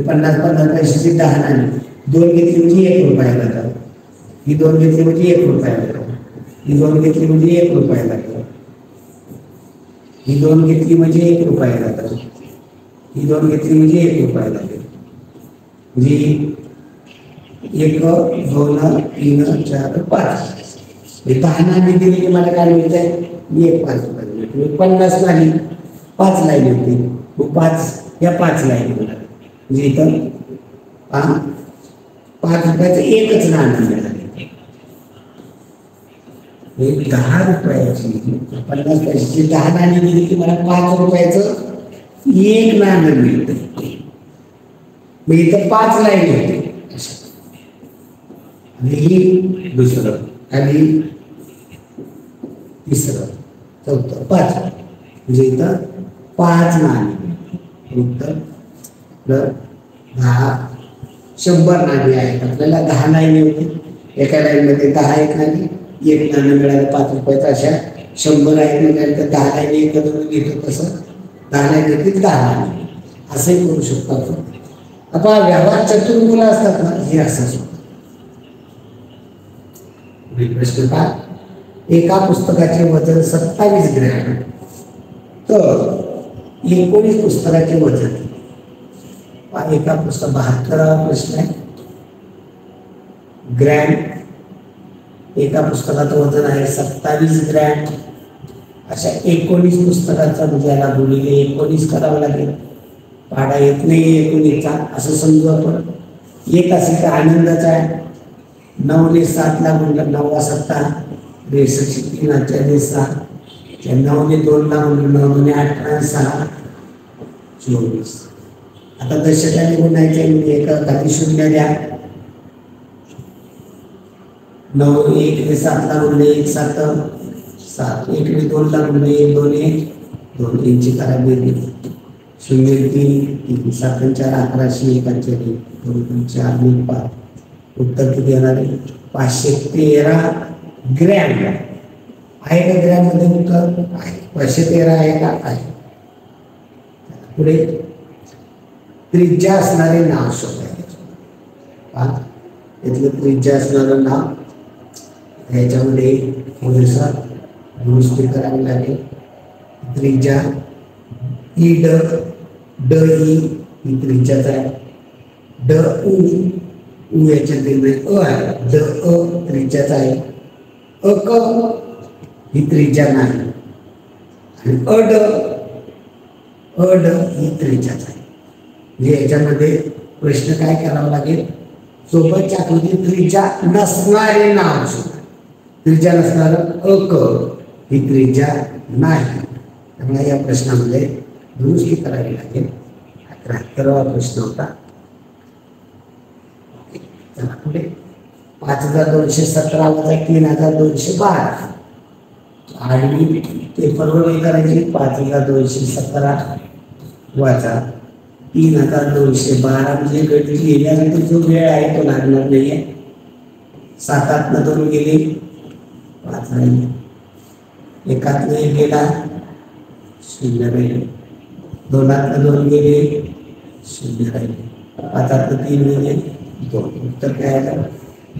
50 पैशाची 10 नाणी. 2 घेतली म्हणजे 1 रुपया लागतात. ही 2 घेतली म्हणजे 1 रुपया लागतात. ही 2 घेतली म्हणजे 1 रुपया लागतात. ही 2 घेतली म्हणजे 1 रुपया लागतात. ही 2 घेतली म्हणजे 1 रुपया लागेल. म्हणजे 1 2 3 4 5. हे 10 नाणी दिली की मला काय मिळत आहे, 1 5 रुपये. 50 नाणी 5 लाईन होती, 5 या 5 लाईन होणार. म्हणजे इथं 5 रुपयाचं एकच नाणं मिळालं. एक 10 रुपयाची 50 पैशाची 10 नाणी दिली की मला 5 रुपयाचं एक नाणं मिळतं. मग इथं 5 लाईन होते आणि दुसरं आणि तिसरं चौथं 5 म्हणजे इथं 5 नाणी. उत्तर 10 100 नाणी आहेत. आपल्याला 10 लाईनी होती. एका लाईनमध्ये 10 एक नाणी, एक नाणं मिळालं 5 रुपयाचं. अशा 100 आहेत म्हटल्यानंतर 10 लाईनी एकत्र घेतो. तसं 10 लाईन घेतली 10 नाणी असंही करू शकतो आपण. आता व्यवहार चतुर्मुलं असतात ना, हे असंच होतं. प्रश्न पहा, एका पुस्तकाचे वजन 27 ग्रॅम तर 19 पुस्तकाचे वजन. एका पुस्तक 72 प्रश्न आहे. ग्रॅम, एका पुस्तकाचं वजन आहे 27 ग्रॅम. अशा 19 पुस्तकाचा म्हणजे याला गुणिले 19 करावं लागेल. पाडा येत नाही 19चा असं समजू आपण. एक असेल तर आनंदाचा आहे. 9 ने 7 ला गुणलं 9 7 63 3 6 9 ने 2 ला गुणलं 9 ने 8 6 24. आता दशकाने गुणायचे म्हणजे एका खाली 0 द्या. 9 1 ने 7 ला गुणले 1 7 7 1 ने 2 ला गुणले 1 2 1 2 इंची करा बेरीज 0 3 3 7 4 11 1 2 4 5. उत्तर किती येणार आहे? 513 ग्रॅम आहे का? ग्रॅम मध्ये उत्तर आहे. 513 आहे का? आहे. पुढे त्रिज्या असणारे नाव शोधायचे. इथलं त्रिज्या असणारं नाव याच्यामध्ये थोडंसं दुरुस्ती करावी लागेल. त्रिज्या ई ड ड ई ही त्रिज्याच आहे. ड उ उ याच्यात अ आहे. ड अ त्रिज्याच आहे. अ क ही त्रिज्या नाही आणि अड अड ही त्रिज्याच आहे. म्हणजे याच्यामध्ये प्रश्न काय करावा लागेल? सोबतच्या आकृतीत त्रिज्या नसणारे नाव शोधा. त्रिज्या नसणार अ क ही त्रिज्या नाही. त्यामुळे या प्रश्नामध्ये दुरुस्ती करावी लागेल. 73वा प्रश्न होता. चला पुढे 5217 वजा 3212 आणि ते बरोबर करायचे. 5217 वजा 3212 म्हणजे गणित लिहिल्यानंतर जो वेळ आहे तो लागणार नाहीये. 7 आतनं 2 गेले 5 राहिले. 1 आतनं 1 गेला 0 राहिले. 2 आतनं 2 गेले 0 राहिले. 5 आतनं 3 गेले 2. उत्तर काय आलं?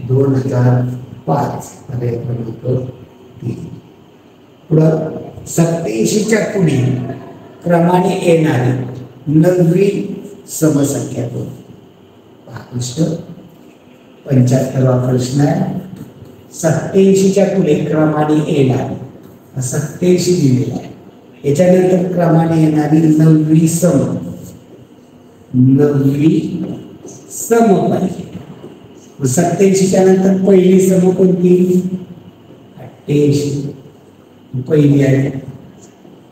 2005. अरे क्रमांक 3. पुढं 87च्या पुढे क्रमाने येणारी 9वी समसंख्या कोणती? प्रश्न 75वा प्रश्न आहे. 87च्या पुढे क्रमाने येणारी 87 दिलेला आहे. याच्यानंतर क्रमाने येणारी 9वी सम पाहिजे. 87च्या नंतर पहिली सम कोणती? 88 पहिली आहे.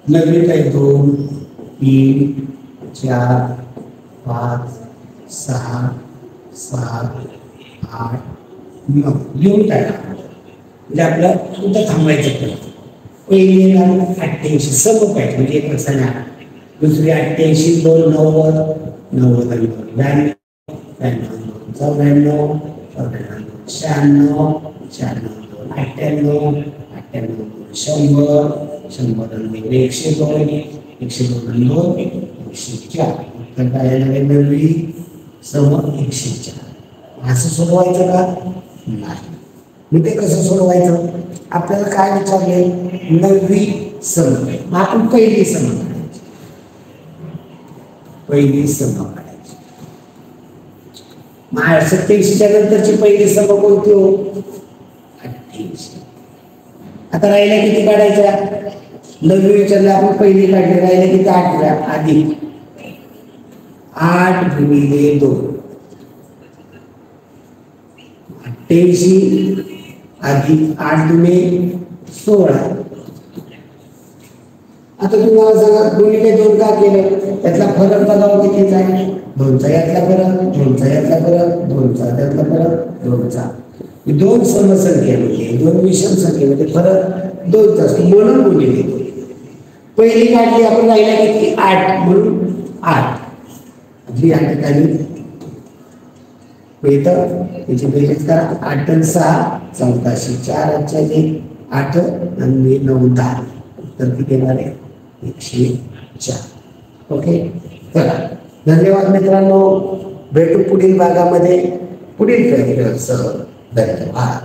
9वी काय 2 3 4 5 6 7 8 9 लिहून टाका. म्हणजे आपलं कुठं थांबायचं? पहिली 88 सम पाहिजे म्हणजे एक लक्षात घ्या. दुसरी 88 2 90 90 आणि 92 94 96 96 98 100 102 102 104. उत्तर काय येणार आहे? 9वी सम 104. असं सोडवायचं का? नाही. मग ते कसं सोडवायचं? आपल्याला काय विचारले? 9वी सम. मग आपण पहिली सम काढायची. पहिली सम काढायची. मग 87च्या नंतरची पहिली सम कोणती हो? 88. आता राहिल्या किती काढायच्या? 9वी विचारलं आपण पहिली काढली. राहिल्या किती? 8 आधी 8 गुणिले 2 88 अधिक 8 दुने 16. आता तुम्हाला सांगा दोन्ही 2 का केलं, त्यातला फरक बघावं कितीचा आहे, 2चा यातला फरक, 2चा यातला फरक, 2चा त्यातला फरक, 2चा. 2 समसंख्येमध्ये 2 विषम संख्येमध्ये फरक 2चा असतो म्हणून गुणिले 2. पहिली काढली आपण, राहिला किती 8 म्हणून 8. आपली या ठिकाणी त्याची बेरीज करा, 8 आणि 6 14, 4 आजच्या 8 आणि 9 10, तर किती येणार आहे 104. ओके, चला धन्यवाद मित्रांनो, भेटू पुढील भागामध्ये पुढील फॅक्टरसह. धन्यवाद.